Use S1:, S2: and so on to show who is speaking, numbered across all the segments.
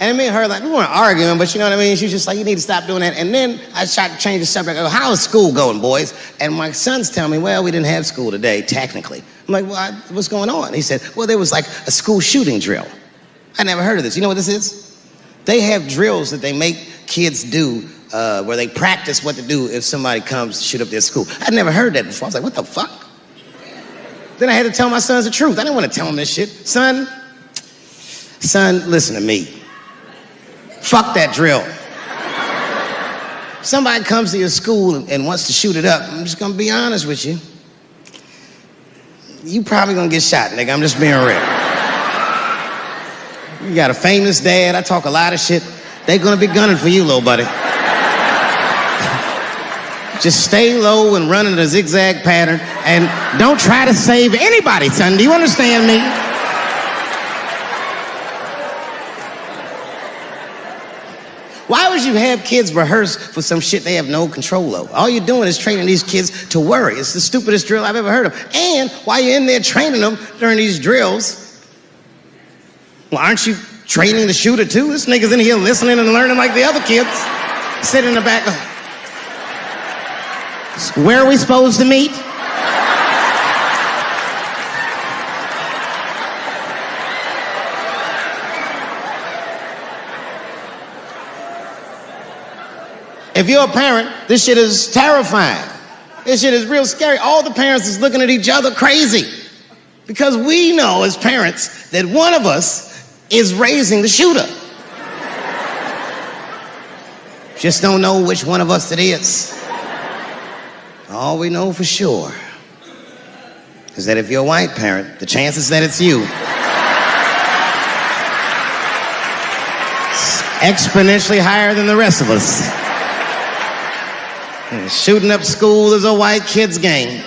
S1: And me and her, like, we weren't arguing, but you know what I mean? She was just like, you need to stop doing that. And then I tried to change the subject. I go, how is school going, boys? And my son's telling me, well, we didn't have school today, technically. I'm like, well, what's going on? He said, well, there was like a school shooting drill. I never heard of this. You know what this is? They have drills that they make kids do where they practice what to do if somebody comes to shoot up their school. I'd never heard that before. I was like, what the fuck? Then I had to tell my sons the truth. I didn't want to tell them this shit. Son, listen to me. Fuck that drill. Somebody comes to your school and wants to shoot it up, I'm just gonna be honest with you. You probably gonna get shot, nigga. I'm just being real. You got a famous dad. I talk a lot of shit. They gonna be gunning for you, little buddy. Just stay low and run in a zigzag pattern and don't try to save anybody, son. Do you understand me? Why would you have kids rehearse for some shit they have no control over? All you're doing is training these kids to worry. It's the stupidest drill I've ever heard of. And while you're in there training them during these drills, well, aren't you training the shooter too? This nigga's in here listening and learning like the other kids. Sit in the back. Where are we supposed to meet? If you're a parent, this shit is terrifying. This shit is real scary. All the parents is looking at each other crazy. Because we know as parents that one of us is raising the shooter. Just don't know which one of us it is. All we know for sure is that if you're a white parent, the chances that it's you is exponentially higher than the rest of us. And shooting up school is a white kid's game.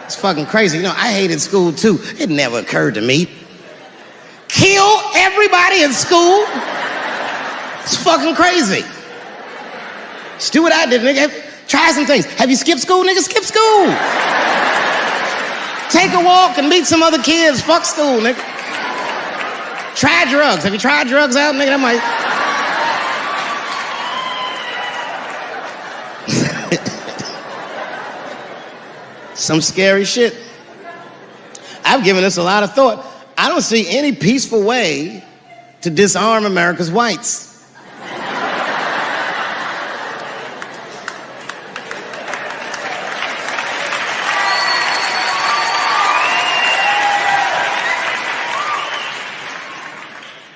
S1: It's fucking crazy. You know, I hated school too. It never occurred to me. Kill everybody in school? It's fucking crazy. Just do what I did, nigga. Try some things. Have you skipped school, nigga? Skip school. Take a walk and meet some other kids. Fuck school, nigga. Try drugs. Have you tried drugs out, nigga? That might... Some scary shit. I've given this a lot of thought. I don't see any peaceful way to disarm America's whites.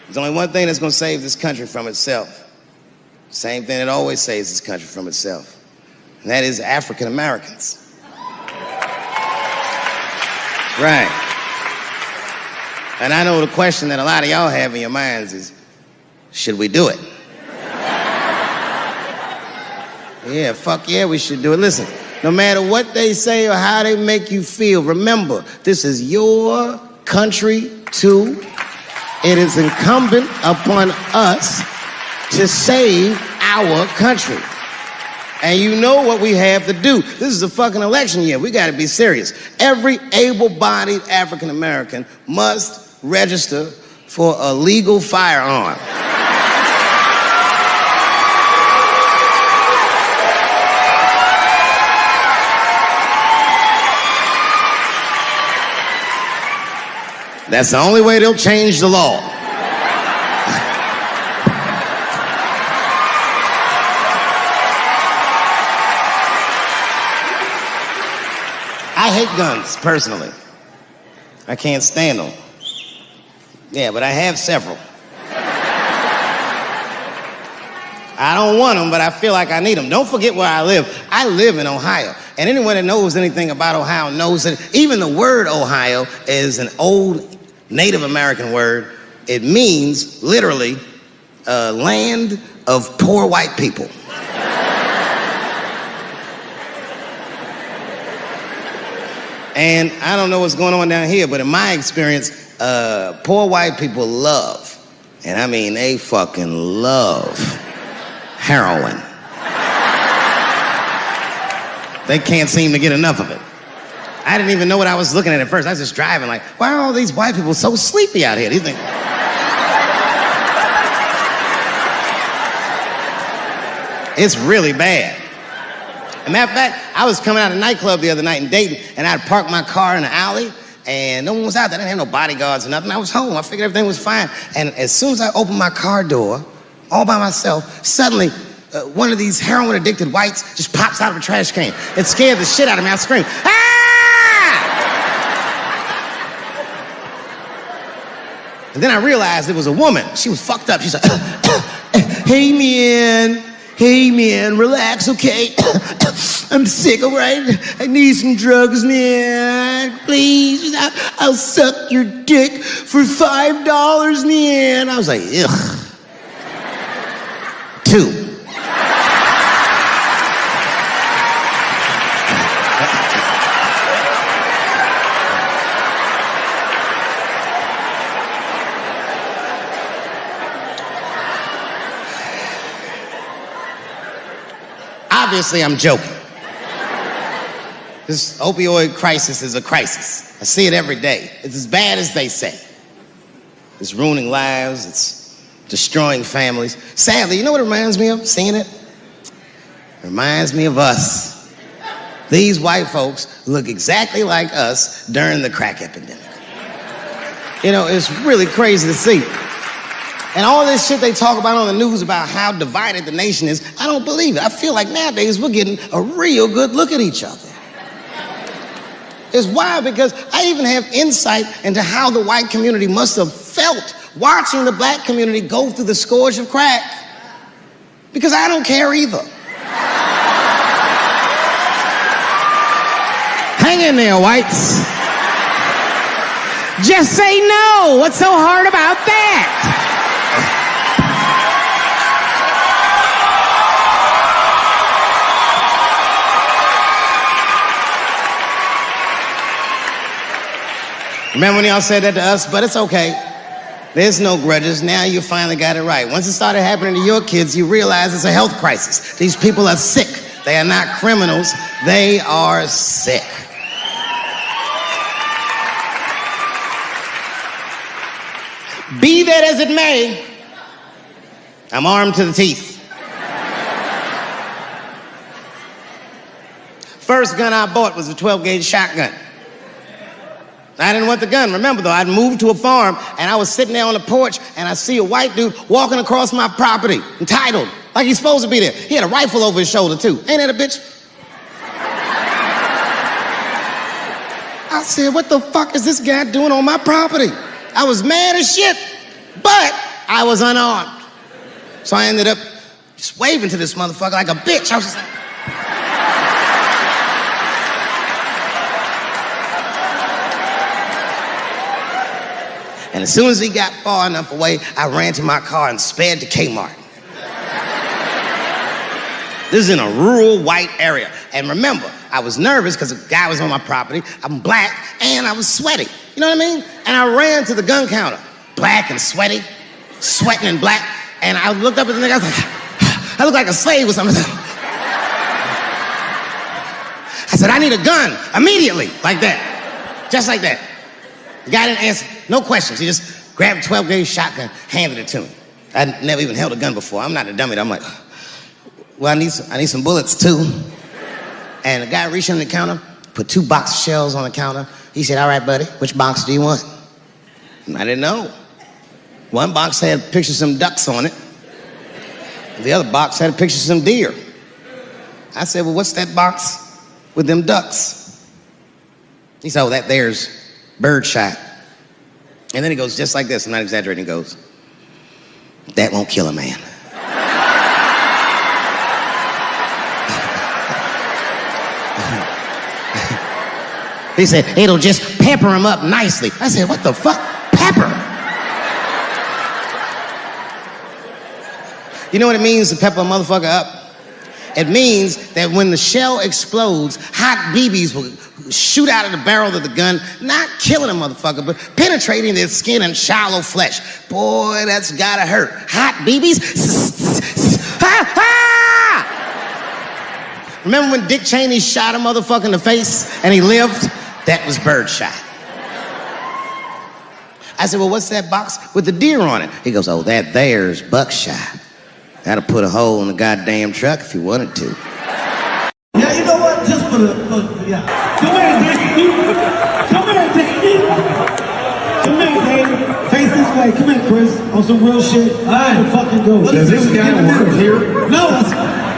S1: There's only one thing that's going to save this country from itself. Same thing that always saves this country from itself. And that is African Americans. Right. And I know the question that a lot of y'all have in your minds is, should we do it? Yeah, fuck yeah, we should do it. Listen, no matter what they say or how they make you feel, remember, this is your country too. It is incumbent upon us to save our country. And you know what we have to do. This is a fucking election year. We got to be serious. Every able-bodied African American must register for a legal firearm. That's the only way they'll change the law. I hate guns, personally. I can't stand them. Yeah, but I have several. I don't want them, but I feel like I need them. Don't forget where I live. I live in Ohio. And anyone that knows anything about Ohio knows that even the word Ohio is an old Native American word. It means, literally, land of poor white people. And I don't know what's going on down here, but in my experience, poor white people love, and I mean they fucking love, heroin. They can't seem to get enough of it. I didn't even know what I was looking at first. I was just driving like, why are all these white people so sleepy out here? Do you think? It's really bad. As a matter of fact, I was coming out of a nightclub the other night in Dayton, and I'd parked my car in the alley, and no one was out there. I didn't have no bodyguards or nothing. I was home. I figured everything was fine. And as soon as I opened my car door, all by myself, suddenly one of these heroin-addicted whites just pops out of a trash can. It scared the shit out of me. I screamed, "Ah!" And then I realized it was a woman. She was fucked up. She's like, "Hey, man, relax, okay? I'm sick, all right? I need some drugs, man. Please, I'll suck your dick for $5, man." I was like, ugh. 2. Obviously, I'm joking. This opioid crisis is a crisis. I see it every day. It's as bad as they say. It's ruining lives. It's destroying families. Sadly, you know what it reminds me of, seeing it? It reminds me of us. These white folks look exactly like us during the crack epidemic. You know, it's really crazy to see. And all this shit they talk about on the news about how divided the nation is, I don't believe it. I feel like nowadays we're getting a real good look at each other. It's wild because I even have insight into how the white community must have felt watching the black community go through the scourge of crack. Because I don't care either. Hang in there, whites. Just say no. What's so hard about that? Remember when y'all said that to us? But it's okay. There's no grudges. Now you finally got it right. Once it started happening to your kids, you realize it's a health crisis. These people are sick. They are not criminals. They are sick. Be that as it may, I'm armed to the teeth. First gun I bought was a 12-gauge shotgun. I didn't want the gun. Remember, though, I'd moved to a farm, and I was sitting there on the porch, and I see a white dude walking across my property, entitled, like he's supposed to be there. He had a rifle over his shoulder, too. Ain't that a bitch? I said, what the fuck is this guy doing on my property? I was mad as shit, but I was unarmed. So I ended up just waving to this motherfucker like a bitch. I was just like... And as soon as he got far enough away, I ran to my car and sped to Kmart. This is in a rural white area. And remember, I was nervous because the guy was on my property. I'm black and I was sweaty. You know what I mean? And I ran to the gun counter, black and sweaty, sweating and black. And I looked up at the nigga, I was like, I look like a slave or something. I said, I need a gun immediately, like that, just like that. The guy didn't answer, no questions. He just grabbed a 12-gauge shotgun, handed it to me. I'd never even held a gun before. I'm not a dummy. I'm like, well, I need some bullets too. And the guy reached under the counter, put 2 box of shells on the counter. He said, all right, buddy, which box do you want? And I didn't know. One box had pictures of some ducks on it. The other box had a picture of some deer. I said, well, what's that box with them ducks? He said, oh, that there's birdshot. And then he goes just like this, I'm not exaggerating, he goes, that won't kill a man. He said, it'll just pepper him up nicely. I said, what the fuck? Pepper? You know what it means to pepper a motherfucker up? It means that when the shell explodes, hot BBs will shoot out of the barrel of the gun, not killing a motherfucker, but penetrating their skin and shallow flesh. Boy, that's gotta hurt. Hot BBs? Remember when Dick Cheney shot a motherfucker in the face and he lived? That was birdshot. I said, well, what's that box with the deer on it? He goes, oh, that there's buckshot. Gotta put a hole in the goddamn truck if you wanted to.
S2: Yeah, you know what? Just for yeah. Come here, Dave. Come here, Dave. Come here, Dave. Face this way. Come here, Chris. On some real shit. All right. Fucking go.
S3: Does this guy work here?
S2: No, let's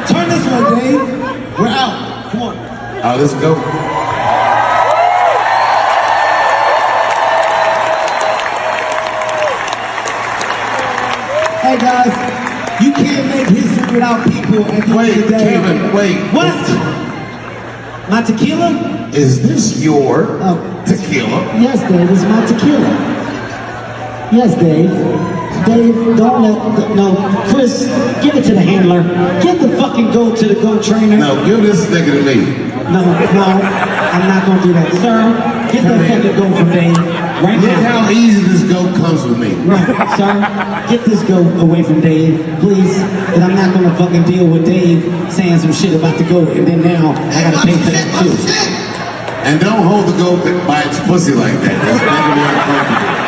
S2: turn this way, Dave. We're out. Come on.
S3: Let's go.
S2: Hey guys, you can't make history without people at the end of the day.
S3: Kevin, wait.
S2: What? My tequila?
S3: Is this your tequila?
S2: Yes, Dave, it's my tequila. Yes, Dave. Dave, don't let, no, Chris, give it to the handler. Get the fucking goat to the goat trainer.
S3: No, give this nigga to me.
S2: No, I'm not gonna do that. Sir, get that fucking goat from Dave right
S3: Look
S2: now.
S3: how easy this goat comes with me.
S2: Right, sir, get this goat away from Dave, please. And I'm not gonna fucking deal with Dave saying some shit about the goat, and then now I gotta pay for that too.
S3: And don't hold the goat by its pussy like that. That's making me uncomfortable.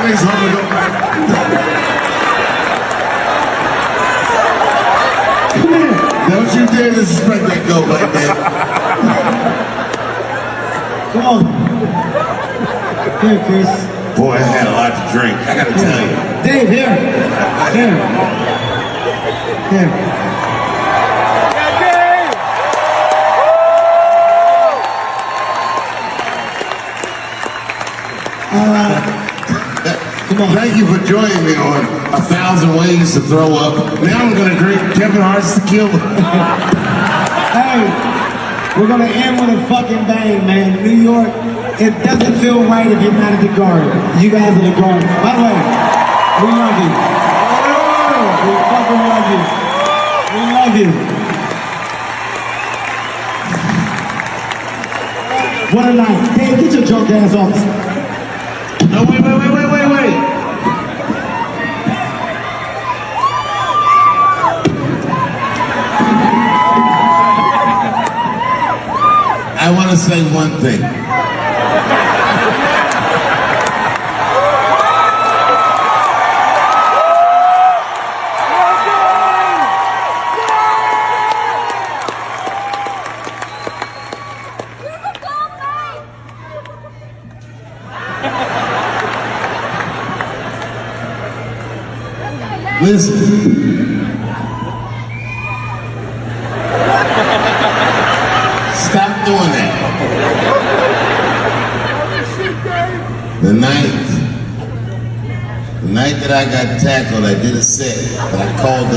S3: Please hold the goat back.
S2: Come here.
S3: Don't you dare disrespect that goat like that.
S2: Come on. Here, Chris.
S3: Boy, I had a lot to drink, I gotta tell you.
S2: Dave, here. Here. Here. Come on.
S3: Thank you for joining me on 1,000 Ways to Throw Up. Now I'm gonna drink Kevin Hart's tequila.
S2: Hey, we're gonna end with a fucking bang, man. New York, it doesn't feel right if you're not at the Garden. You guys are the Garden. By the way, we love you. We fucking love you. We love you. What a night. Dave, get your drunk ass off.
S3: No, wait. I want to say one thing. Listen. Stop doing that. The night that I got tackled, I did a set that I called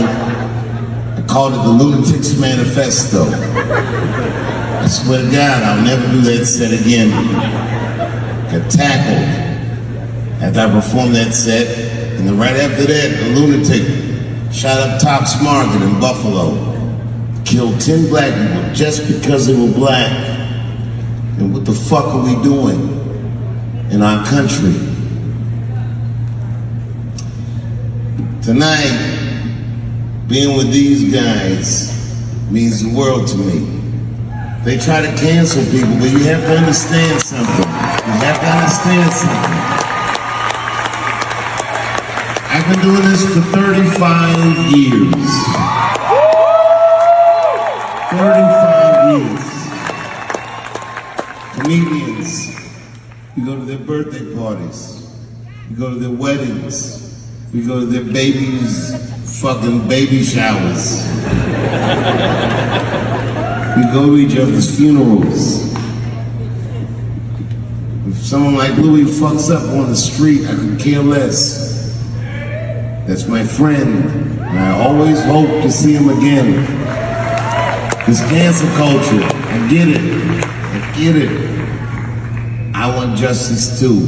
S3: it the Lunatics Manifesto. I swear to God, I'll never do that set again. Got tackled after I performed that set, and then right after that, the lunatic shot up Tops Market in Buffalo, killed 10 black people just because they were black. And what the fuck are we doing in our country? Tonight, being with these guys means the world to me. They try to cancel people, but you have to understand something. You have to understand something. I've been doing this for 35 years. 35 years. Comedians, we go to their birthday parties. We go to their weddings. We go to their babies' fucking baby showers. We go to each other's funerals. If someone like Louis fucks up on the street, I could care less. That's my friend, and I always hope to see him again. This cancel culture, I get it. I want justice too.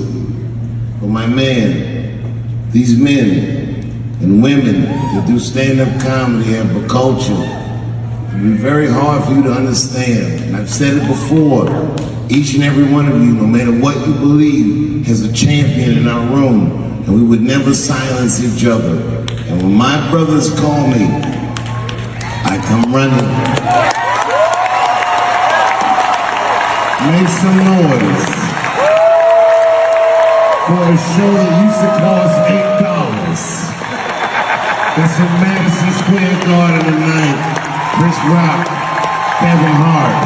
S3: But my man, these men and women that do stand-up comedy have a culture. It'll be very hard for you to understand. And I've said it before, each and every one of you, no matter what you believe, has a champion in our room. And we would never silence each other. And when my brothers call me, I come running. Make some noise for a show that used to cost $8. It's in Madison Square Garden tonight. Chris Rock, Kevin Hart,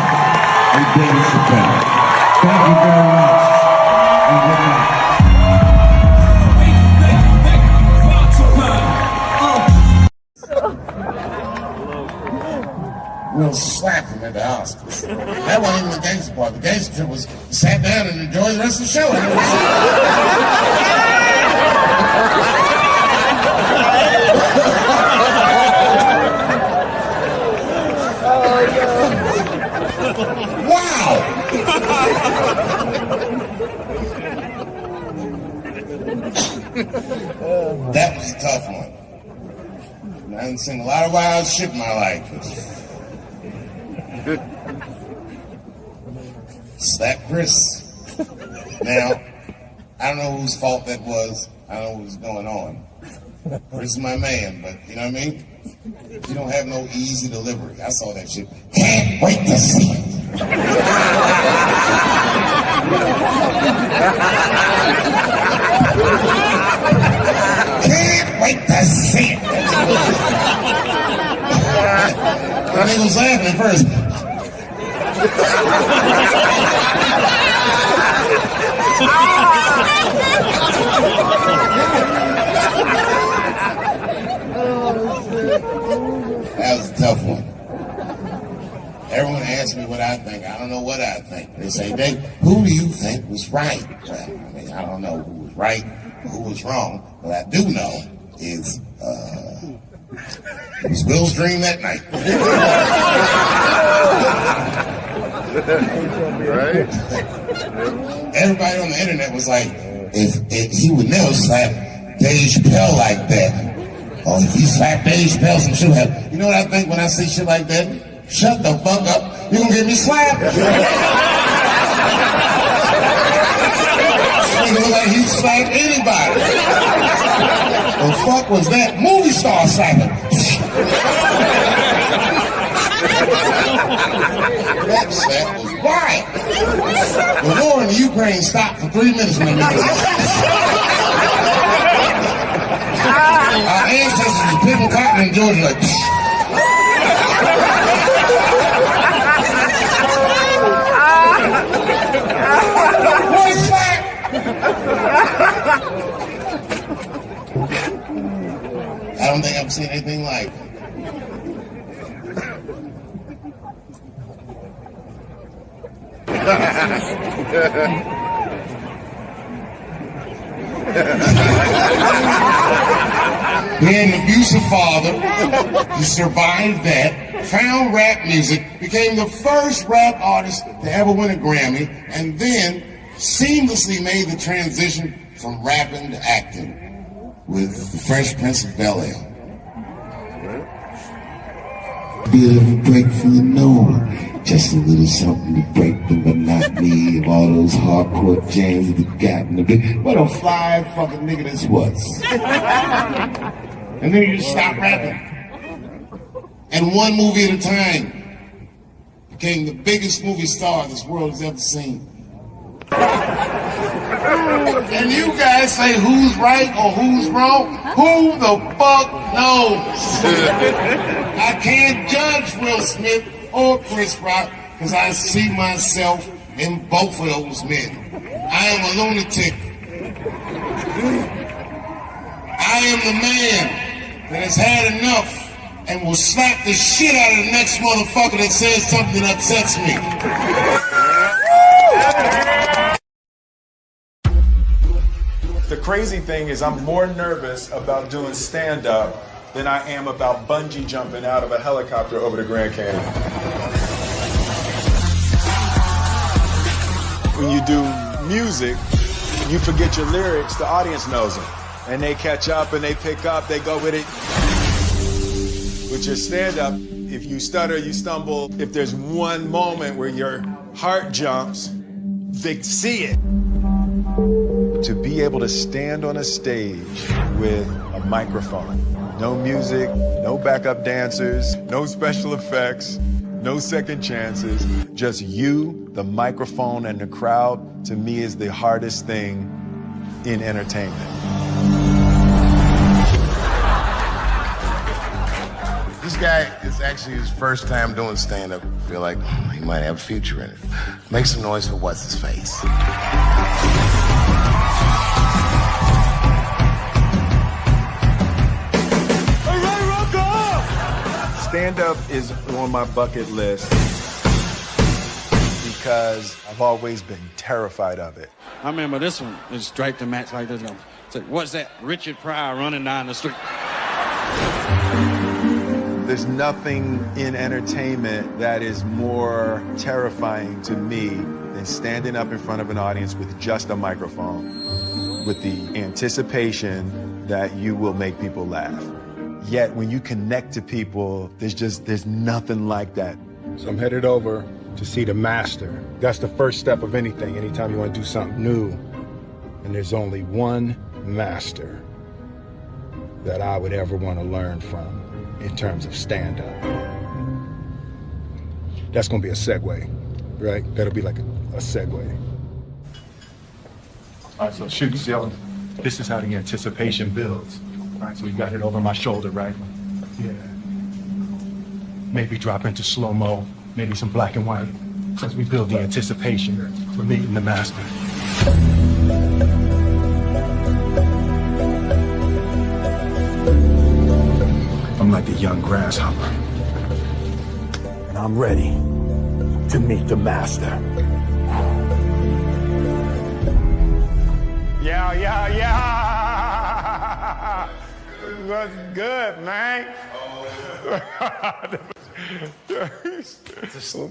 S3: and David Chappelle. Thank you very much. And good night. We'll slap him at the Oscars. That wasn't even the gangster part. The gangster was sat down and enjoyed the rest of the show. Wow! That was a tough one. I haven't seen a lot of wild shit in my life. Slap Chris. Now, I don't know whose fault that was. I don't know what was going on. Chris is my man, but you know what I mean? You don't have no easy delivery. I saw that shit. Can't wait to see it. Can't wait to see it. I think was laughing at first. That was a tough one. Everyone asks me what I think. I don't know what I think. They say, Dave, who do you think was right? Well, I mean, I don't know who was right or who was wrong. What I do know is it was Will's dream that night.
S4: Right?
S3: Everybody on the internet was like, if he would never slap Dave Chappelle like that. Or if he slapped Dave Chappelle, some shit would happen. You know what I think when I see shit like that? Shut the fuck up. You're gonna get me slapped. This nigga look like he slapped anybody. The fuck was that? Movie star slapping. That slap was wild. The war in the Ukraine stopped for 3 minutes when they our ancestors was picking cotton in Georgia like one slap. I don't think I've seen anything like it. He had an abusive father. He survived that, found rap music, became the first rap artist to ever win a Grammy, and then seamlessly made the transition from rapping to acting with The Fresh Prince of Bel-Air. Bit of a break from the norm, just a little something to break the monotony of all those hardcore jams that got in the big. What a fly fucking nigga this was. And then you just stop rapping. And one movie at a time became the biggest movie star this world has ever seen. And you guys say who's right or who's wrong? Who the fuck knows? I can't judge Will Smith or Chris Rock because I see myself in both of those men. I am a lunatic. I am the man that has had enough and will slap the shit out of the next motherfucker that says something that upsets me.
S4: The crazy thing is I'm more nervous about doing stand-up than I am about bungee jumping out of a helicopter over the Grand Canyon. When you do music, you forget your lyrics, the audience knows them. And they catch up and they pick up, they go with it. With your stand-up, if you stutter, you stumble, if there's one moment where your heart jumps, they see it. To be able to stand on a stage with a microphone, no music, no backup dancers, no special effects, no second chances, just you, the microphone, and the crowd, to me is the hardest thing in entertainment.
S3: This guy is actually his first time doing stand-up. Feel like he might have a future in it. Make some noise for what's his face.
S4: Stand-up is on my bucket list because I've always been terrified of it.
S5: I remember this one. It straight the match like this. Said, what's that? Richard Pryor running down the street.
S4: There's nothing in entertainment that is more terrifying to me than standing up in front of an audience with just a microphone, with the anticipation that you will make people laugh. Yet when you connect to people, there's nothing like that.
S6: So I'm headed over to see the master. That's the first step of anything, anytime you want to do something new. And there's only one master that I would ever want to learn from in terms of stand-up. That's going to be a segue, right? That'll be like a segue. All right, so shoot, Dylan. This is how the anticipation builds. All right, so we got it over my shoulder, right? Yeah. Maybe drop into slow-mo, maybe some black and white, as we build the anticipation for meeting the master. I'm like a young grasshopper, and I'm ready to meet the master. Yeah. What's good, man?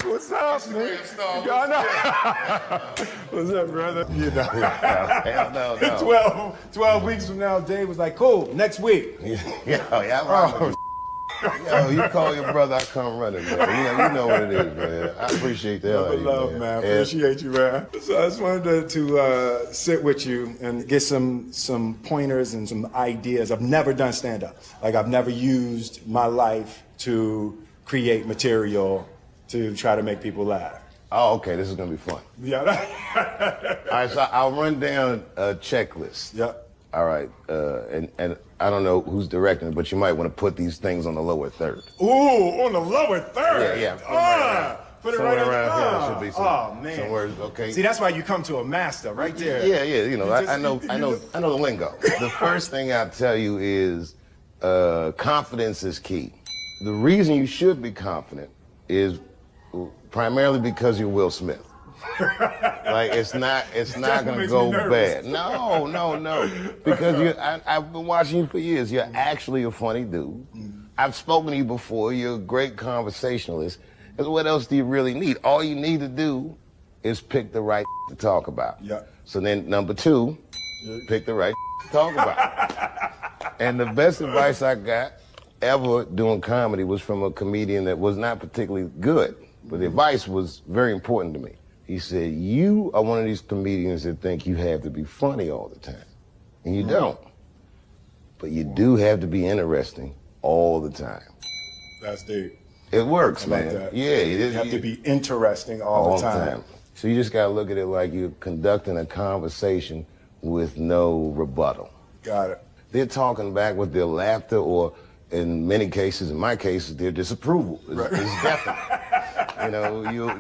S6: What's up, man? What's up, brother? You know.
S3: Hell no.
S6: 12 weeks from now, Dave was like, cool, next week.
S3: Yo, you call your brother, I come running, man. You know what it is, man. I appreciate that.
S6: Love, man. Appreciate you, man. So I just wanted to sit with you and get some pointers and some ideas. I've never done stand-up. Like, I've never used my life to create material to try to make people laugh.
S3: Oh, okay, this is gonna be fun.
S6: Yeah.
S3: All right, so I'll run down a checklist.
S6: Yep.
S3: All right, and I don't know who's directing it, but you might want to put these things on the lower third.
S6: Ooh, on the lower third.
S3: Yeah. Put it
S6: right
S3: around here.
S6: there.
S3: Should be some words, okay?
S6: See, that's why you come to a master right there.
S3: Yeah. You know, I know the lingo. The first thing I'll tell you is confidence is key. The reason you should be confident is primarily because you're Will Smith. Like it's not gonna go bad. No. Because I've been watching you for years. You're actually a funny dude. I've spoken to you before. You're a great conversationalist. And what else do you really need? All you need to do is pick the right to talk about.
S6: Yeah.
S3: So then number 2, pick the right to talk about. And the best advice I got ever doing comedy was from a comedian that was not particularly good, but the advice was very important to me. He said, you are one of these comedians that think you have to be funny all the time. And you don't. But you do have to be interesting all the time.
S6: That's deep.
S3: It works,
S6: I like
S3: man.
S6: that.
S3: Yeah.
S6: You have to be interesting all the time.
S3: So you just gotta look at it like you're conducting a conversation with no rebuttal.
S6: Got it.
S3: They're talking back with their laughter or, in many cases, in my case, their disapproval. It's definite. You know,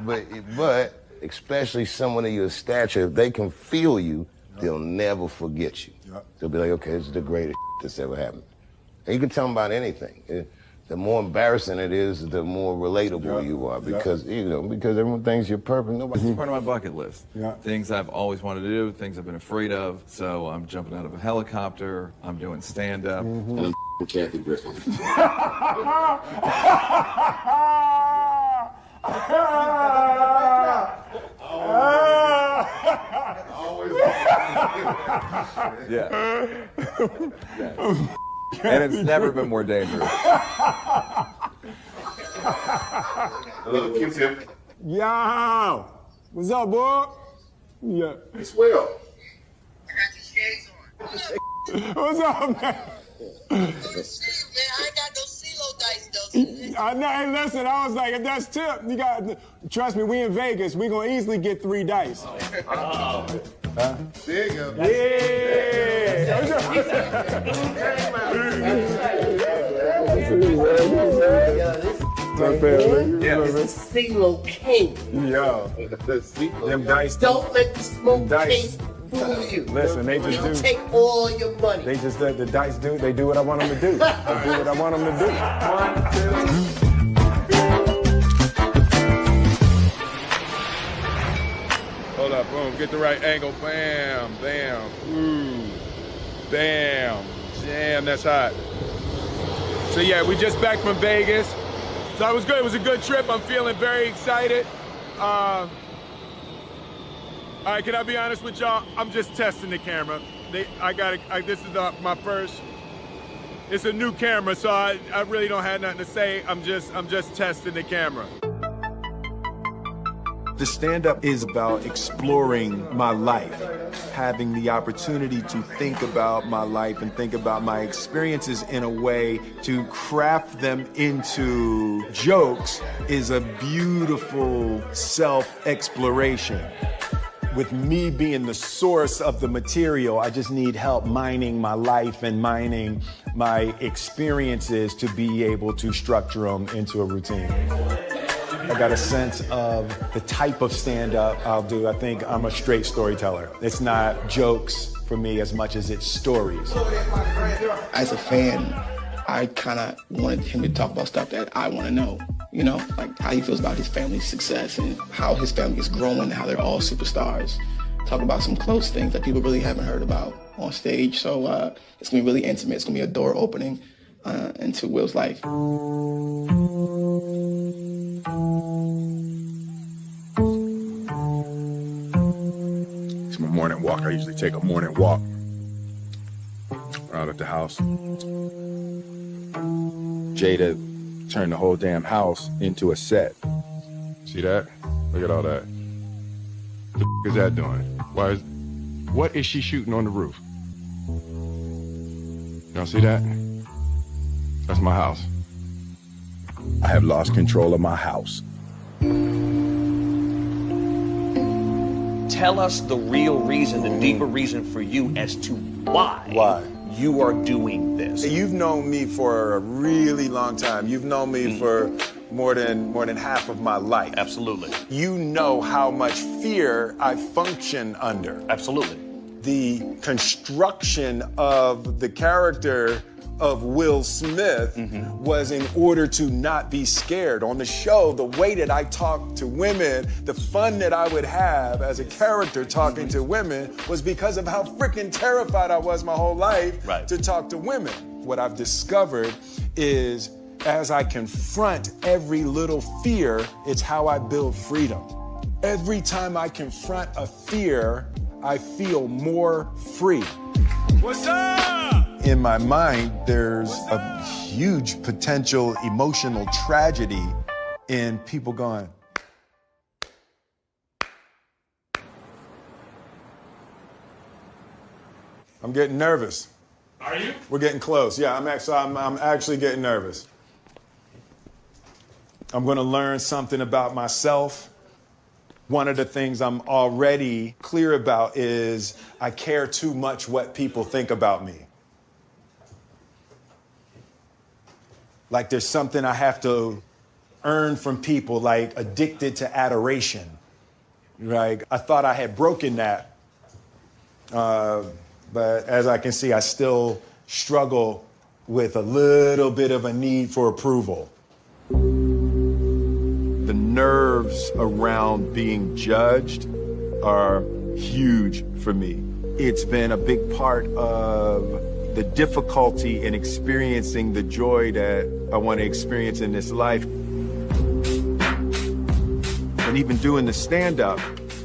S3: but especially someone of your stature, if they can feel you, they'll never forget you. They'll be like, okay, this is the greatest that's ever happened. And you can tell them about anything. The more embarrassing it is, the more relatable you are because because everyone thinks you're perfect.
S7: It's part of my bucket list.
S6: Yeah.
S7: Things I've always wanted to do, things I've been afraid of. So I'm jumping out of a helicopter. I'm doing stand-up.
S3: And I'm Kathy Griffin.
S7: Yeah. And it's never been more dangerous.
S3: Hello, Q-Tip.
S6: Yo! What's up, boy? Yeah.
S3: It's Will.
S8: I got your shades on.
S6: What's up, man?
S8: Man, I ain't got no CeeLo dice though.
S6: I know, hey, listen, I was like, if that's tip, you got, trust me, we in Vegas, we gonna easily get 3 dice.
S3: There you go.
S6: Yeah! Right there.
S8: Yeah. It's a CeeLo King.
S6: Yo. Them dice.
S8: Don't let the smoke
S6: Dice.
S8: taste fool you.
S6: Listen, they just
S8: They'll
S6: do.
S8: take all your money.
S6: They just let the dice do. They do what I want them to do. They do what I want them to do. 1, 2.
S4: Hold up, boom, get the right angle, bam, bam, ooh, bam, damn, that's hot. So yeah, we just back from Vegas. So it was good, it was a good trip, I'm feeling very excited. All right, can I be honest with y'all? I'm just testing the camera. This is my first, it's a new camera, so I really don't have nothing to say. I'm just testing the camera.
S6: The stand-up is about exploring my life, having the opportunity to think about my life and think about my experiences in a way to craft them into jokes is a beautiful self-exploration. With me being the source of the material, I just need help mining my life and mining my experiences to be able to structure them into a routine. I got a sense of the type of stand-up I'll do. I think I'm a straight storyteller. It's not jokes for me as much as it's stories.
S9: As a fan, I kind of wanted him to talk about stuff that I want to know. You know, like how he feels about his family's success and how his family is growing and how they're all superstars. Talk about some close things that people really haven't heard about on stage. So it's gonna be really intimate. It's gonna be a door opening into Will's life.
S4: It's my morning walk. I usually take a morning walk out at the house. Jada turned the whole damn house into a set. See that? Look at all that. What the f is that doing? What is she shooting on the roof? Y'all see that? That's my house. I have lost control of my house.
S10: Tell us the real reason, the deeper reason for you as to why you are doing this.
S4: You've known me for a really long time. You've known me for more than half of my life.
S10: Absolutely.
S4: You know how much fear I function under.
S10: Absolutely.
S4: The construction of the character of Will Smith was in order to not be scared. On the show, the way that I talk to women, the fun that I would have as a character talking to women was because of how freaking terrified I was my whole life to talk to women. What I've discovered is as I confront every little fear, it's how I build freedom. Every time I confront a fear, I feel more free. What's up?
S6: In my mind, there's a huge potential emotional tragedy in people going, I'm getting nervous.
S4: Are you?
S6: We're getting close. Yeah, I'm actually getting nervous. I'm gonna learn something about myself. One of the things I'm already clear about is I care too much what people think about me. Like there's something I have to earn from people, like addicted to adoration. Right? I thought I had broken that. But as I can see, I still struggle with a little bit of a need for approval. The nerves around being judged are huge for me. It's been a big part of the difficulty in experiencing the joy that I want to experience in this life. And even doing the stand-up,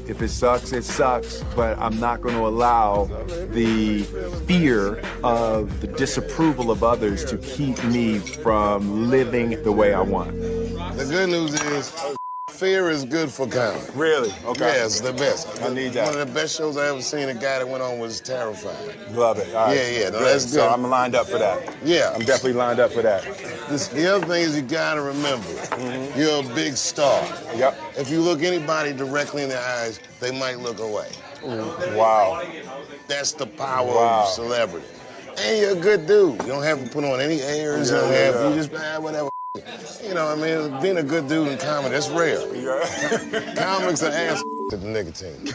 S6: if it sucks, it sucks, but I'm not going to allow the fear of the disapproval of others to keep me from living the way I want.
S3: The good news is, fear is good for comedy.
S6: Really? Okay.
S3: Yeah, it's the best.
S6: I need that.
S3: One of the best shows I ever seen, a guy that went on was terrified.
S6: Love it. All right.
S3: Yeah, no,
S6: Good.
S3: that's good.
S6: So I'm lined up for that.
S3: Yeah.
S6: I'm definitely lined up for that.
S3: The other thing is you gotta remember, you're a big star.
S6: Yep.
S3: If you look anybody directly in the eyes, they might look away.
S6: Wow.
S3: That's the power of celebrity. And you're a good dude. You don't have to put on any airs. You just, whatever. You know, I mean, being a good dude in comedy, that's rare.
S6: Yeah.
S3: Comics are ass to the nicotine.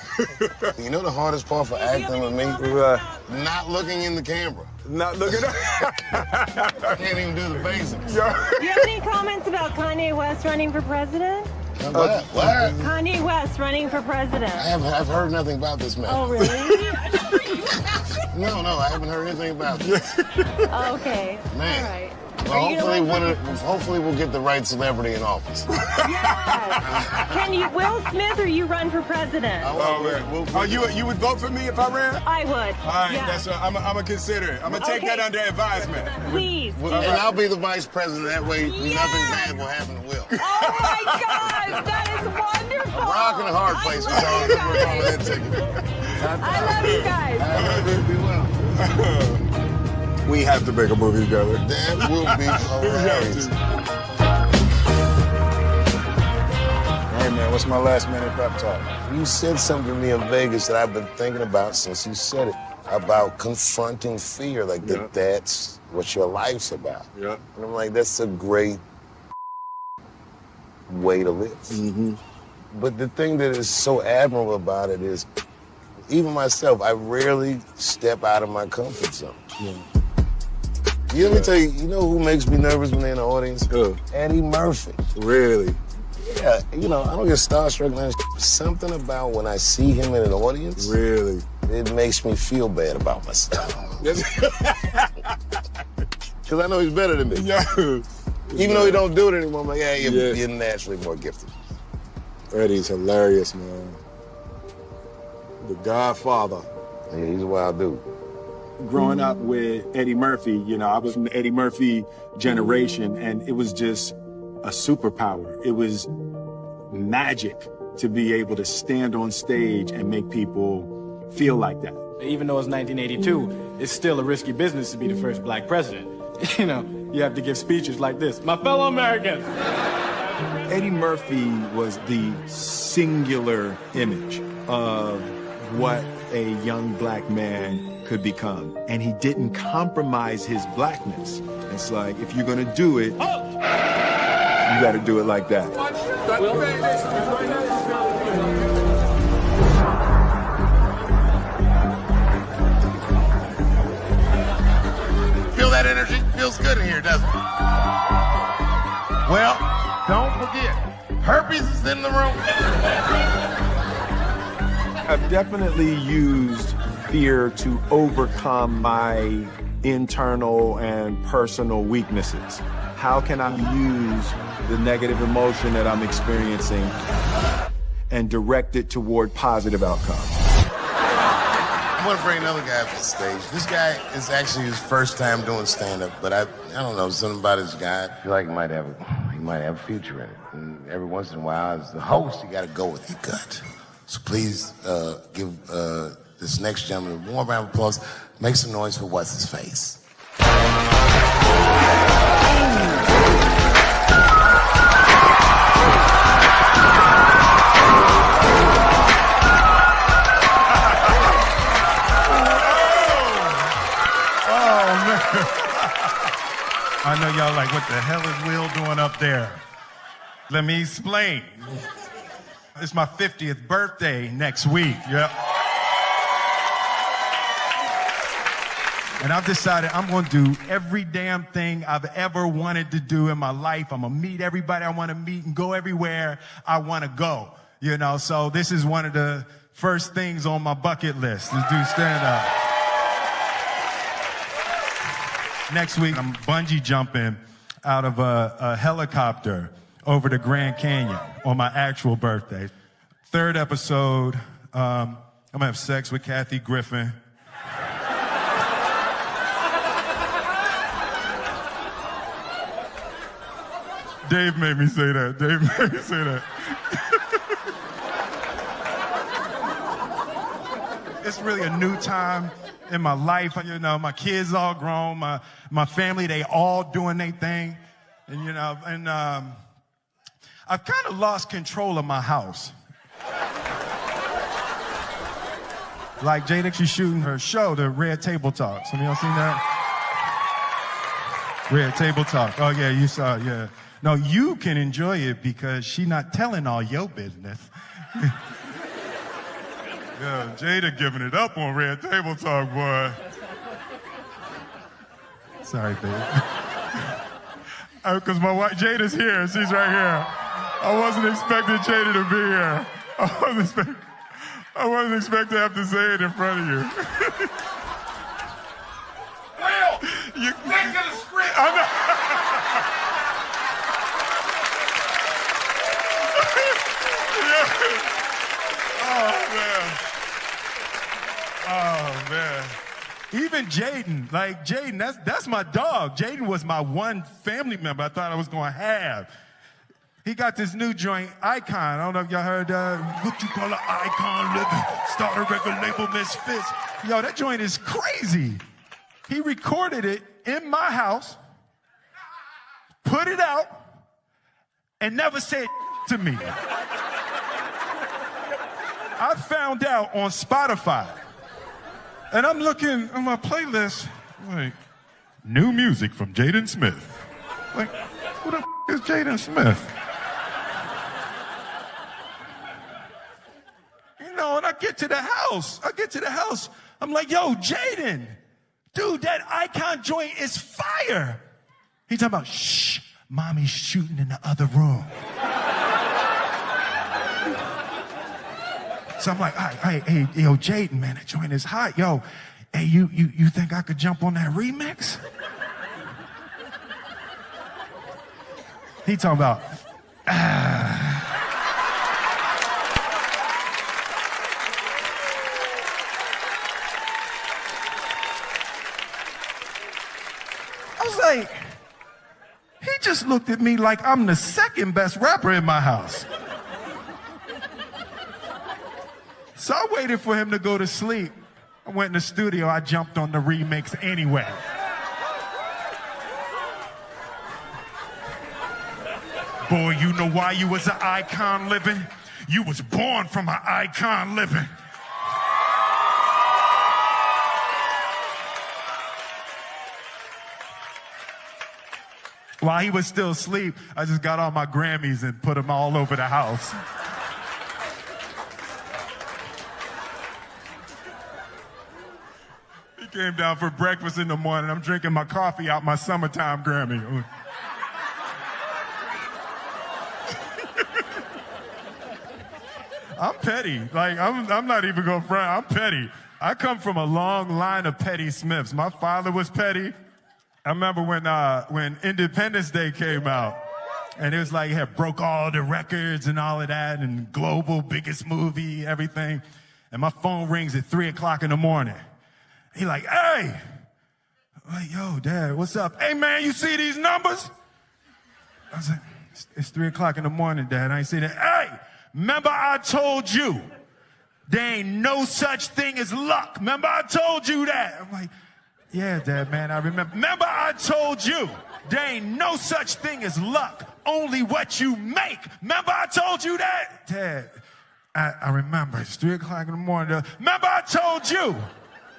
S3: You know the hardest part for acting with me? Not looking in the camera.
S6: Not looking at
S3: I can't even do the basics.
S11: Do you have any comments about Kanye West running for president?
S3: What?
S11: Kanye West running for president.
S3: I've heard nothing about this man.
S11: Oh, really?
S3: No, I haven't heard anything about this.
S11: Okay.
S3: Man.
S11: All right.
S3: Well, hopefully we'll get the right celebrity in office.
S11: Yes. Can you, Will Smith, or you run for president?
S6: You would vote for me if I ran?
S11: I would.
S6: All right,
S11: Yeah.
S6: I'm gonna consider it. I'm gonna take that under advisement.
S11: Please.
S3: And I'll be the vice president. That way, nothing bad will happen to Will.
S11: Oh my gosh, that is wonderful.
S3: A rock and a hard place. We're calling that ticket.
S11: I love you guys.
S3: I love you. Be well.
S6: We have to make a movie together.
S3: That will be hilarious.
S6: Hey man, what's my last minute pep talk?
S3: You said something to me in Vegas that I've been thinking about since you said it, about confronting fear, like that's what your life's about.
S6: Yeah.
S3: And I'm like, that's a great way to live.
S6: Mm-hmm.
S3: But the thing that is so admirable about it is, even myself, I rarely step out of my comfort zone.
S6: Yeah.
S3: Let me tell you, you know who makes me nervous when they're in the audience?
S6: Who?
S3: Eddie Murphy.
S6: Really?
S3: Yeah, you know, I don't get starstruck, man. Something about when I see him in an audience.
S6: Really?
S3: It makes me feel bad about myself. Because I know he's better than me.
S6: Yeah.
S3: Even though he don't do it anymore, I'm like, yeah, you're naturally more gifted.
S6: Eddie's hilarious, man. The Godfather.
S3: Yeah, he's a wild dude.
S6: Growing up with Eddie Murphy, you know, I was from the Eddie Murphy generation, and it was just a superpower. It was magic to be able to stand on stage and make people feel like that.
S12: Even though it's 1982, it's still a risky business to be the first black president. You know, you have to give speeches like this. My fellow Americans.
S6: Eddie Murphy was the singular image of what a young black man could become. And he didn't compromise his blackness. It's like, if you're gonna do it, you gotta do it like that.
S3: Feel that energy? Feels good in here, doesn't it? Well, don't forget, herpes is in the room.
S6: I've definitely used fear to overcome my internal and personal weaknesses. How can I use the negative emotion that I'm experiencing and direct it toward positive outcomes?
S3: I want to bring another guy up to the stage. This guy is actually his first time doing stand-up, but I don't know, something about this guy. I feel like he might have a future in it. And every once in a while, as the host, you got to go with your gut. So please give this next gentleman a warm round of applause. Make some noise for What's His Face.
S13: I know y'all like, what the hell is Will doing up there? Let me explain. It's my 50th birthday next week, yep. And I've decided I'm gonna do every damn thing I've ever wanted to do in my life. I'm gonna meet everybody I wanna meet and go everywhere I wanna go, you know? So this is one of the first things on my bucket list, is do stand-up. Next week, I'm bungee jumping out of a helicopter over the Grand Canyon on my actual birthday. Third episode, I'm gonna have sex with Kathy Griffin. Dave made me say that. Dave made me say that. It's really a new time in my life. You know, my kids all grown, my family, they all doing their thing. And, you know, and I've kind of lost control of my house. Like Jada, she's shooting her show, the Red Table Talk. Some of y'all seen that? Red Table Talk. Oh, yeah, you saw it, yeah. No, you can enjoy it because she not telling all your business. Yeah, Jada giving it up on Red Table Talk, boy. Sorry, babe. Because my wife, Jada's here. She's right here. I wasn't expecting Jada to be here. I wasn't expecting to have to say it in front of you.
S14: Will, you stick to the script.
S13: I'm not. Oh, man. Even Jaden, like Jaden, that's my dog. Jaden was my one family member I thought I was going to have. He got this new joint, Icon. I don't know if y'all heard what you call an Icon living. Start a record label, Misfits. Yo, that joint is crazy. He recorded it in my house, put it out, and never said to me. I found out on Spotify. And I'm looking on my playlist, like, new music from Jaden Smith. Like, who the is Jaden Smith? You know, and I get to the house. I'm like, yo, Jaden, dude, that Icon joint is fire. He's talking about, shh, mommy's shooting in the other room. So I'm like, hey, yo, Jaden, man, that joint is hot. Yo, hey, you think I could jump on that remix? He talking about, I was like, he just looked at me like I'm the second best rapper in my house. So I waited for him to go to sleep. I went in the studio, I jumped on the remix anyway. Boy, you know why you was an icon living? You was born from an icon living. While he was still asleep, I just got all my Grammys and put them all over the house. He came down for breakfast in the morning. I'm drinking my coffee out my summertime Grammy. I'm petty. Like, I'm not even going to front. I'm petty. I come from a long line of petty Smiths. My father was petty. I remember when Independence Day came out, and it was like, it broke all the records and all of that, and global, biggest movie, everything. And my phone rings at 3 o'clock in the morning. He like, hey. I'm like, yo, Dad, what's up? Hey, man, you see these numbers? I was like, it's 3 o'clock in the morning, Dad. I ain't see that. Hey, remember I told you there ain't no such thing as luck. Remember I told you that? I'm like, yeah, Dad, man, I remember. Remember I told you there ain't no such thing as luck, only what you make. Remember I told you that? Dad, I remember. It's 3 o'clock in the morning. Remember I told you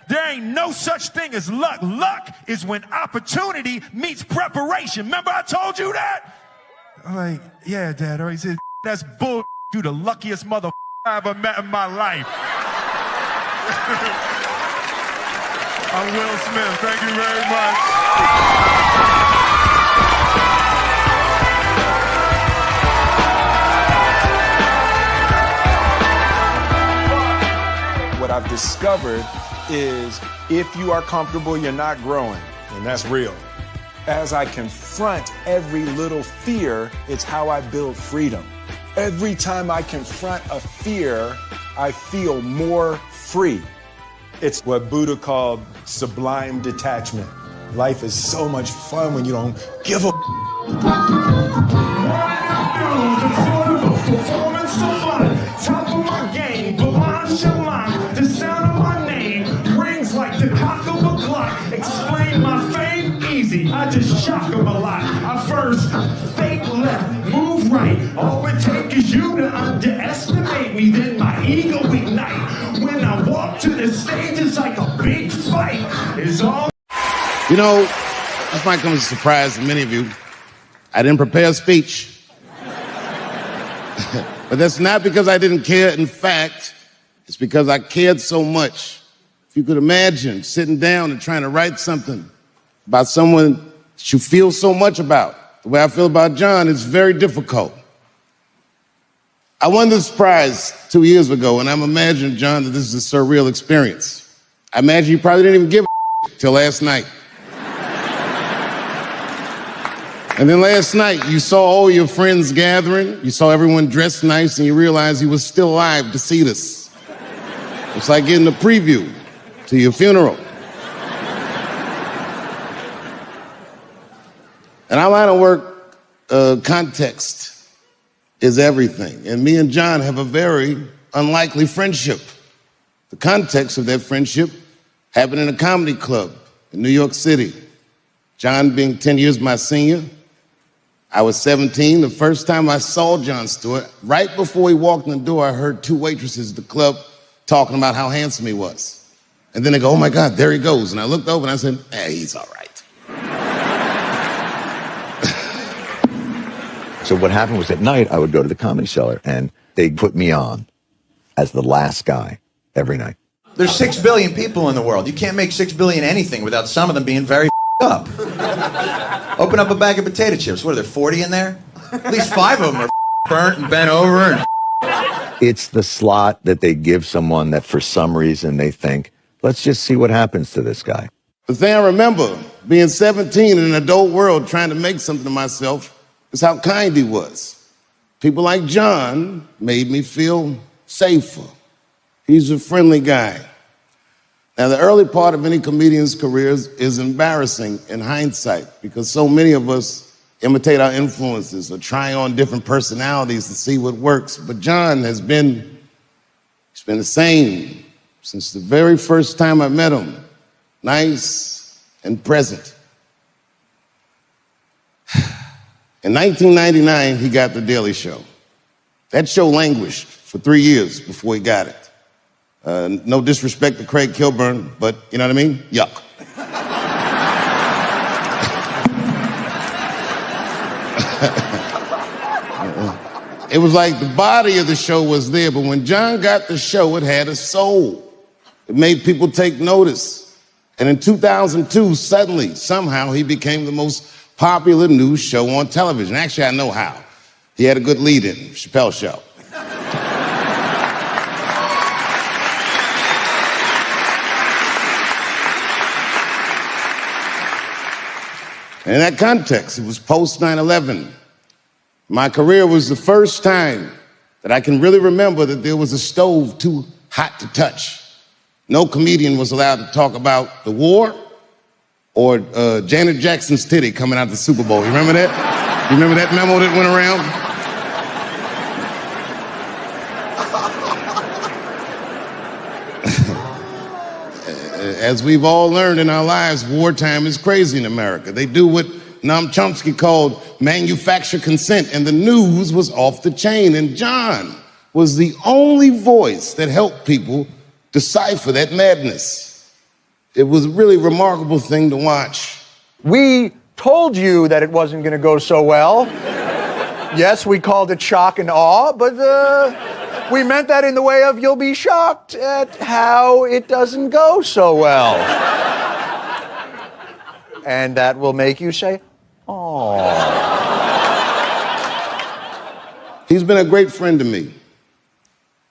S13: there ain't no such thing as luck. Luck is when opportunity meets preparation. Remember I told you that? I'm like, yeah, Dad. Or he said, that's bull. You the luckiest mother I ever met in my life. I'm Will Smith. Thank you very much.
S4: What I've discovered is if you are comfortable, you're not growing, and that's real. As I confront every little fear, it's how I build freedom. Every time I confront a fear, I feel more free. It's what Buddha called sublime detachment. Life is so much fun when you don't give a
S14: Performance so fun, top of my game, the sound of my name rings like the cock of a clock. Explain my fame easy, I just shock them a lot. I first fake left, move right. All it takes is you to underestimate me, then my ego ignite. When I walk to the stage, it's like a big fight. It's all.
S1: You know, this might come as a surprise to many of you.
S3: I didn't prepare a speech. But that's not because I didn't care. In fact, it's because I cared so much. If you could imagine sitting down and trying to write something about someone that you feel so much about, the way I feel about John, it's very difficult. I won this prize 2 years ago, and I'm imagining, John, that this is a surreal experience. I imagine you probably didn't even give a till last night. And then last night, you saw all your friends gathering, you saw everyone dressed nice, and you realized he was still alive to see this. It's like getting a preview to your funeral. In our line of work, context is everything. And me and John have a very unlikely friendship. The context of that friendship happened in a comedy club in New York City. John being 10 years my senior, I was 17. The first time I saw Jon Stewart, right before he walked in the door, I heard two waitresses at the club talking about how handsome he was. And then they go, oh my God, there he goes. And I looked over and I said, he's all right.
S15: So what happened was at night, I would go to the Comedy Cellar, and they'd put me on as the last guy every night.
S16: There's 6 billion people in the world. You can't make 6 billion anything without some of them being very up. Open up a bag of potato chips. What are there, 40 in there? At least 5 of them are burnt and bent over. And
S15: it's the slot that they give someone that for some reason they think, let's just see what happens to this guy.
S3: The thing I remember, being 17 in an adult world trying to make something of myself, is how kind he was. People like John made me feel safer. He's a friendly guy. Now, the early part of any comedian's career is embarrassing in hindsight because so many of us imitate our influences or try on different personalities to see what works. But John he's been the same since the very first time I met him. Nice and present. In 1999, he got The Daily Show. That show languished for 3 years before he got it. No disrespect to Craig Kilburn, but you know what I mean? Yuck. It was like the body of the show was there, but when John got the show, it had a soul. It made people take notice. And in 2002, suddenly, somehow, he became the most popular news show on television. Actually, I know how. He had a good lead-in, Chappelle Show. And in that context, it was post 9/11. My career was the first time that I can really remember that there was a stove too hot to touch. No comedian was allowed to talk about the war or Janet Jackson's titty coming out of the Super Bowl. You remember that? You remember that memo that went around? As we've all learned in our lives, wartime is crazy in America. They do what Noam Chomsky called manufactured consent, and the news was off the chain. And John was the only voice that helped people decipher that madness. It was a really remarkable thing to watch.
S17: We told you that it wasn't going to go so well. Yes, we called it shock and awe, but we meant that in the way of you'll be shocked at how it doesn't go so well. And that will make you say, oh.
S3: He's been a great friend to me.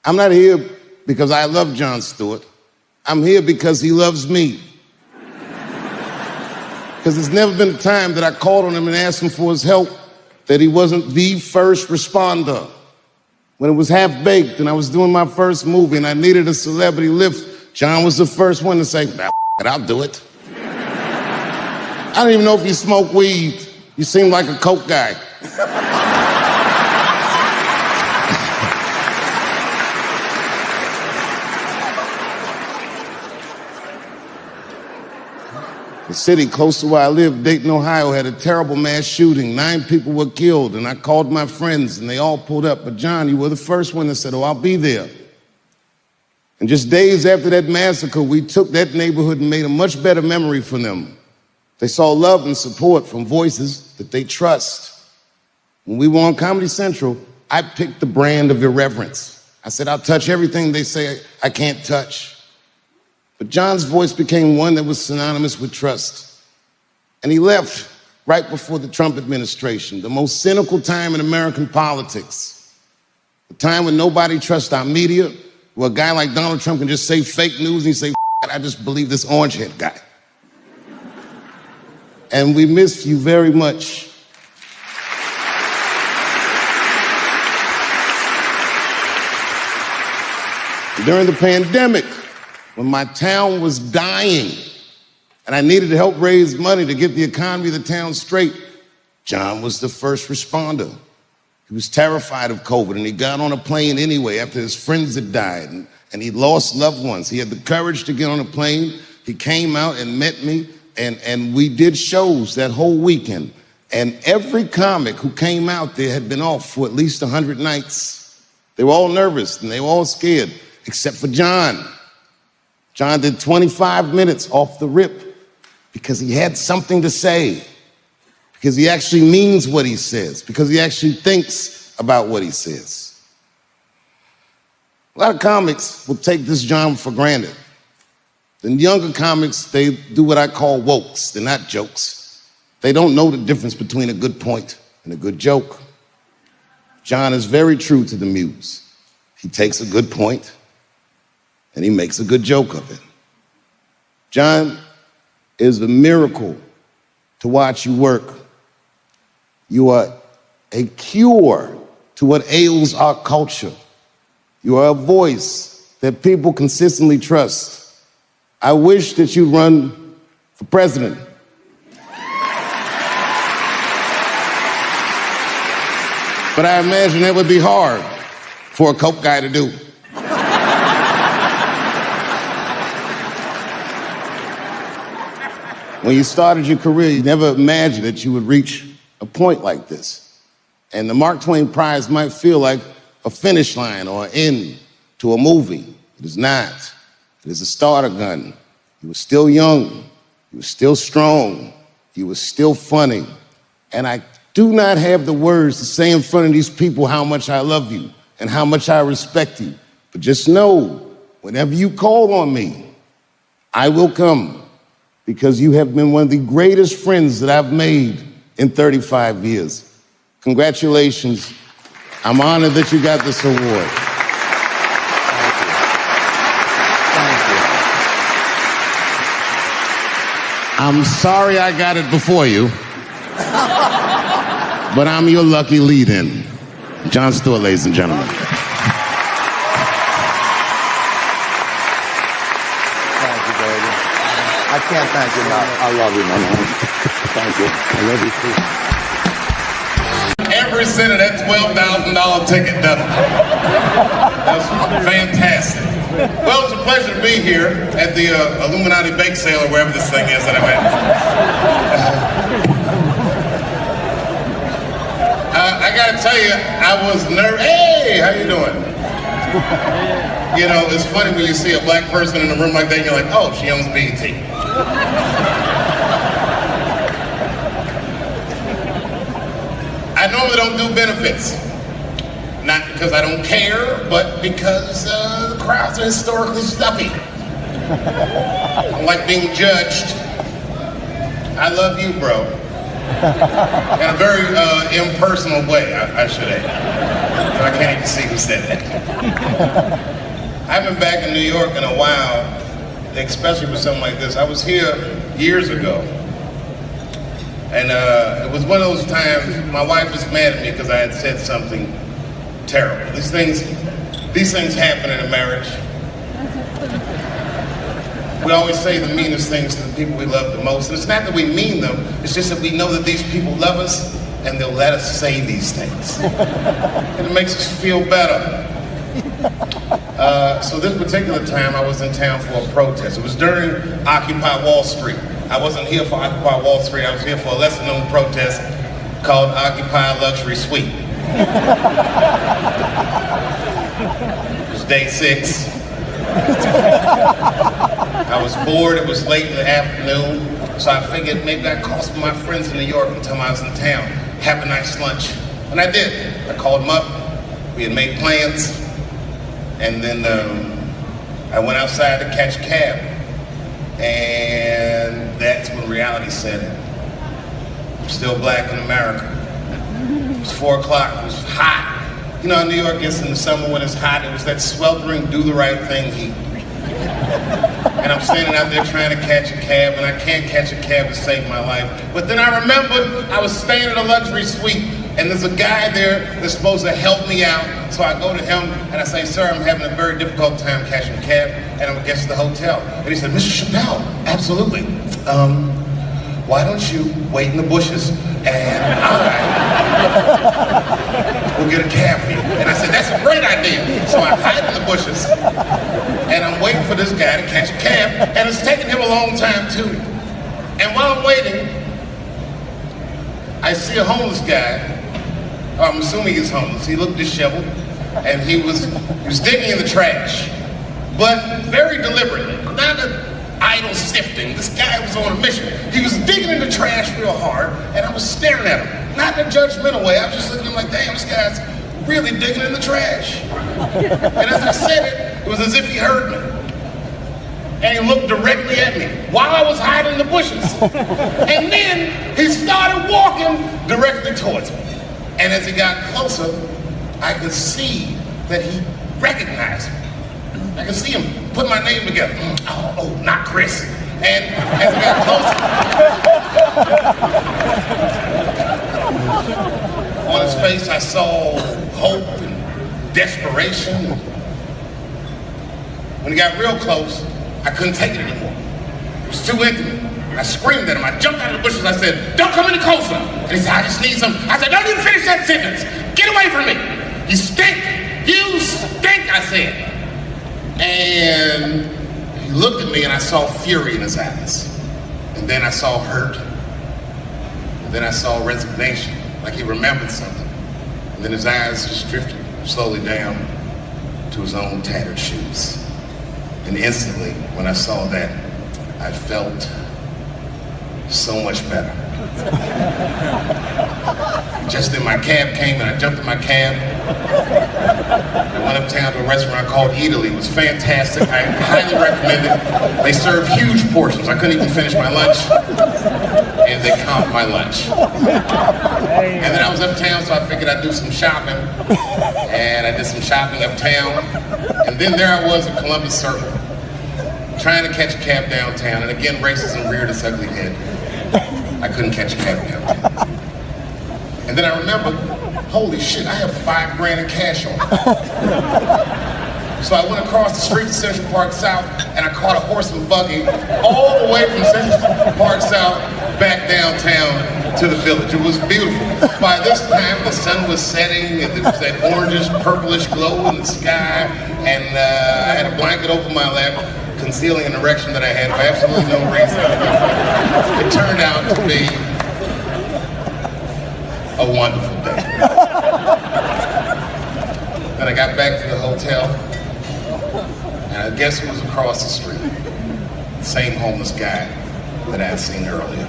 S3: I'm not here because I love Jon Stewart. I'm here because he loves me. Because there's never been a time that I called on him and asked him for his help that he wasn't the first responder. When it was half-baked and I was doing my first movie and I needed a celebrity lift, John was the first one to say, I'll do it. I don't even know if you smoke weed. You seem like a coke guy. The city close to where I live, Dayton, Ohio, had a terrible mass shooting. 9 people were killed, and I called my friends, and they all pulled up. But John, you were the first one that said, I'll be there. And just days after that massacre, we took that neighborhood and made a much better memory for them. They saw love and support from voices that they trust. When we were on Comedy Central, I picked the brand of irreverence. I said, I'll touch everything they say I can't touch. But John's voice became one that was synonymous with trust. And he left right before the Trump administration, the most cynical time in American politics. A time when nobody trusts our media, where a guy like Donald Trump can just say fake news and he say, I just believe this orange-head guy. And we miss you very much. During the pandemic, when my town was dying and I needed to help raise money to get the economy of the town straight, John was the first responder. He was terrified of COVID and he got on a plane anyway after his friends had died and he lost loved ones. He had the courage to get on a plane. He came out and met me and we did shows that whole weekend. And every comic who came out there had been off for at least 100 nights. They were all nervous and they were all scared. Except for John. John did 25 minutes off the rip because he had something to say, because he actually means what he says, because he actually thinks about what he says. A lot of comics will take this John for granted. The younger comics, they do what I call wokes. They're not jokes. They don't know the difference between a good point and a good joke. John is very true to the muse. He takes a good point and he makes a good joke of it. John is a miracle to watch you work. You are a cure to what ails our culture. You are a voice that people consistently trust. I wish that you'd run for president. But I imagine that would be hard for a Coke guy to do. When you started your career, you never imagined that you would reach a point like this. And the Mark Twain Prize might feel like a finish line or an end to a movie. It is not. It is a starter gun. You were still young. You were still strong. You were still funny. And I do not have the words to say in front of these people how much I love you and how much I respect you. But just know, whenever you call on me, I will come. Because you have been one of the greatest friends that I've made in 35 years. Congratulations. I'm honored that you got this award. I'm sorry I got it before you, but I'm your lucky lead-in. Jon Stewart, ladies and gentlemen.
S17: I can't thank you enough. I love you, my man. Thank you. I love you too.
S3: Every cent of that $12,000 ticket done it. That's fantastic. Well, it's a pleasure to be here at the Illuminati bake sale or wherever this thing is that I'm at. I gotta tell you, I was nervous. Hey, how you doing? You know, it's funny when you see a black person in a room like that, and you're like, oh, she owns BET. I normally don't do benefits. Not because I don't care, but because the crowds are historically stuffy. I don't like being judged. I love you, bro. In a very impersonal way, I should add. So I can't even see who said that. I haven't been back in New York in a while, especially for something like this. I was here years ago. And it was one of those times my wife was mad at me because I had said something terrible. These things happen in a marriage. We always say the meanest things to the people we love the most. And it's not that we mean them, it's just that we know that these people love us and they'll let us say these things. And it makes us feel better. So this particular time I was in town for a protest. It was during Occupy Wall Street. I wasn't here for Occupy Wall Street, I was here for a lesser known protest called Occupy Luxury Suite. It was day 6. I was bored, it was late in the afternoon, so I figured maybe I'd call some of my friends in New York and tell them I was in town. Have a nice lunch. And I did. I called him up. We had made plans. And then I went outside to catch a cab. And that's when reality set in. I'm still black in America. It was 4 o'clock. It was hot. You know, New York gets in the summer when it's hot. It was that sweltering, do the right thing heat. And I'm standing out there trying to catch a cab, and I can't catch a cab to save my life. But then I remembered I was staying in a luxury suite, and there's a guy there that's supposed to help me out. So I go to him, and I say, sir, I'm having a very difficult time catching a cab, and I'm against the hotel. And he said, Mr. Chappelle, absolutely. Why don't you wait in the bushes, and we'll get a cab for you. And I said, that's a great idea. So I hide in the bushes, and I'm waiting for this guy to catch a cab, and it's taking him a long time too. And while I'm waiting, I see a homeless guy. I'm assuming he's homeless. He looked disheveled, and he was digging in the trash, but very deliberately, not a idle sifting. This guy was on a mission. He was digging in the trash real hard, and I was staring at him. Not in a judgmental way. I was just looking at him like, damn, this guy's really digging in the trash. And as I said it was as if he heard me. And he looked directly at me while I was hiding in the bushes. And then he started walking directly towards me. And as he got closer, I could see that he recognized me. I could see him put my name together. Oh, not Chris. And as I got closer, on his face I saw hope and desperation. When he got real close, I couldn't take it anymore. It was too intimate. I screamed at him. I jumped out of the bushes. I said, don't come any closer. And he said, I just need some. I said, don't even finish that sentence. Get away from me. You stink. You stink, I said. And he looked at me and I saw fury in his eyes. And then I saw hurt. And then I saw resignation, like he remembered something. And then his eyes just drifted slowly down to his own tattered shoes. And instantly, when I saw that, I felt so much better. Just then my cab came and I jumped in my cab. I went uptown to a restaurant called Italy. It was fantastic. I highly recommend it. They serve huge portions. I couldn't even finish my lunch. And they comped my lunch. And then I was uptown, so I figured I'd do some shopping. And I did some shopping uptown. And then there I was at Columbus Circle, trying to catch a cab downtown. And again, racism reared its ugly head. I couldn't catch a cab downtown. And then I remembered, holy shit, I have $5 in cash on me. So I went across the street to Central Park South and I caught a horse and buggy all the way from Central Park South back downtown to the village. It was beautiful. By this time, the sun was setting and there was that orangish, purplish glow in the sky, and I had a blanket over my lap, concealing an erection that I had for absolutely no reason. It turned out to be a wonderful day. Then I got back to the hotel, and I guess who was across the street? The same homeless guy that I had seen earlier.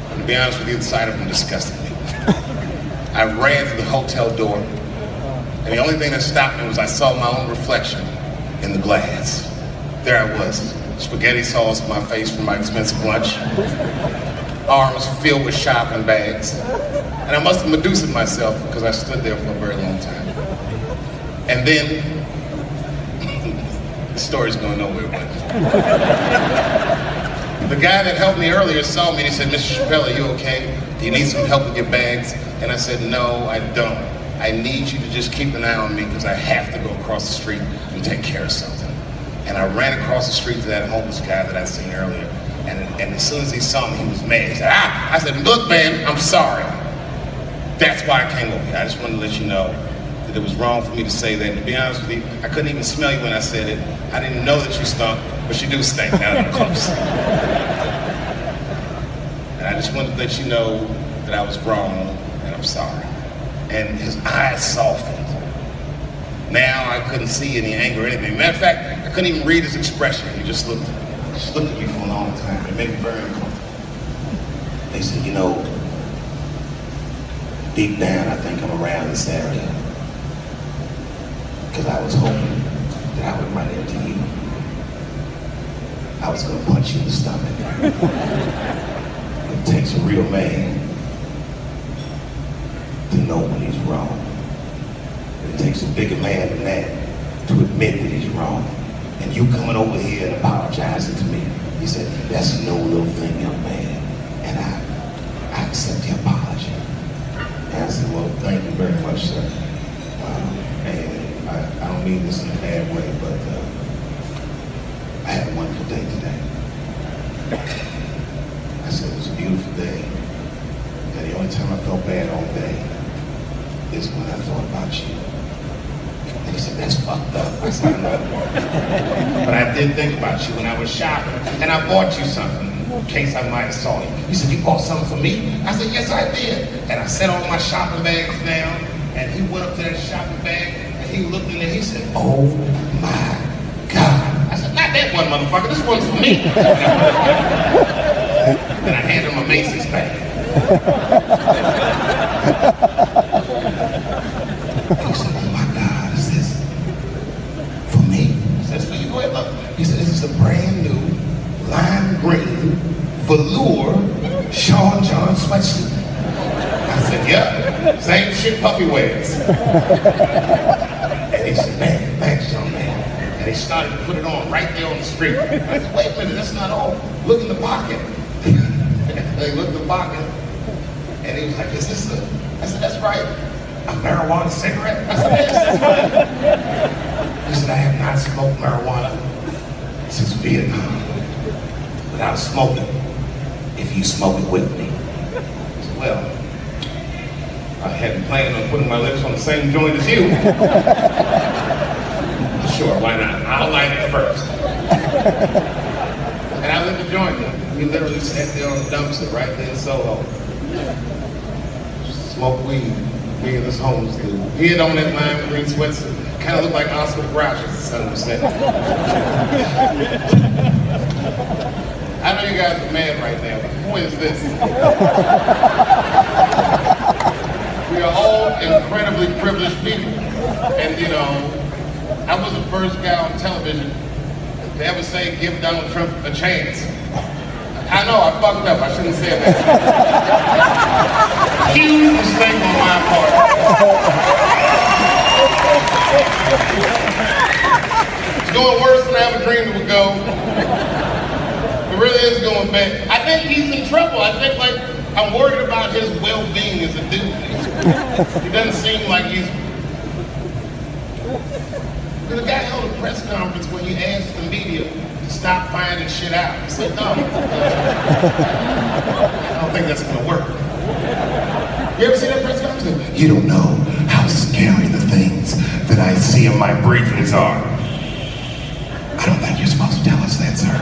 S3: And to be honest with you, the sight of him disgusted me. I ran to the hotel door, and the only thing that stopped me was I saw my own reflection in the glass. There I was, spaghetti sauce on my face from my expensive lunch, arms filled with shopping bags, and I must have Medusa'd myself because I stood there for a very long time. And then, the story's going nowhere, but the guy that helped me earlier saw me and he said, Mr. Chappelle, are you okay? Do you need some help with your bags? And I said, no, I don't. I need you to just keep an eye on me because I have to go across the street and take care of something. And I ran across the street to that homeless guy that I'd seen earlier. And as soon as he saw me, he was mad. He said, I said, look, man, I'm sorry. That's why I came over here. I just wanted to let you know that it was wrong for me to say that. And to be honest with you, I couldn't even smell you when I said it. I didn't know that you stunk, but you do stink now that I'm close. And I just wanted to let you know that I was wrong and I'm sorry. And his eyes softened. Now I couldn't see any anger or anything. Matter of fact, I couldn't even read his expression. He just looked at me for a long time. It made me very uncomfortable. They said, you know, deep down, I think I'm around this area. Because I was hoping that I would run into you. I was gonna punch you in the stomach. It takes a real man to know when he's wrong. And it takes a bigger man than that to admit that he's wrong. And you coming over here and apologizing to me, he said, that's no little thing, young man. And I accept the apology. And I said, well, thank you very much, sir. And I don't mean this in a bad way, but I had a wonderful day today. I said, it was a beautiful day. And the only time I felt bad all day is when I thought about you. And he said, that's fucked up. I said, I know. But I did think about you when I was shopping, and I bought you something in case I might have saw you. He said, you bought something for me? I said, yes, I did. And I set all my shopping bags down, and he went up to that shopping bag, and he looked in there, he said, oh my God. I said, not that one, motherfucker, this one's for me. And I handed him a Macy's bag. He said, oh my God, is this for me? He says, for you, go ahead, look. He said, this is a brand new lime green velour Sean John sweatsuit. I said, yeah, same shit Puffy wears. And he said, man, thanks, young man. And he started to put it on right there on the street. I said, wait a minute, that's not all. Look in the pocket. They looked in the pocket, and he was like, is this a, I said, that's right, a marijuana cigarette? I said, yes, that's right. He said, I have not smoked marijuana since Vietnam. But I'll smoke it if you smoke it with me. I said, well, I hadn't planned on putting my lips on the same joint as you. Sure, why not? I'll light it first. And I lit the joint. We literally sat there on the dumpster right there in Soho. Smoke weed, me and this homeless dude. He had on that lime green sweatsuit. Kind of looked like Oscar Grouch, as the son was saying. I know you guys are mad right now, but the point is this. We are all incredibly privileged people. And you know, I was the first guy on television to ever say, give Donald Trump a chance. I know, I fucked up. I shouldn't have said that. Huge mistake on my part. It's going worse than I ever dreamed it would go. It really is going bad. I think he's in trouble. I think, like, I'm worried about his well-being as a dude. He doesn't seem like he's... The guy held a press conference where he asked the media to stop finding shit out. He said, no, I don't think that's gonna work. You ever see that press conference? You don't know how scary the things that I see in my briefings are. I don't think you're supposed to tell us that, sir.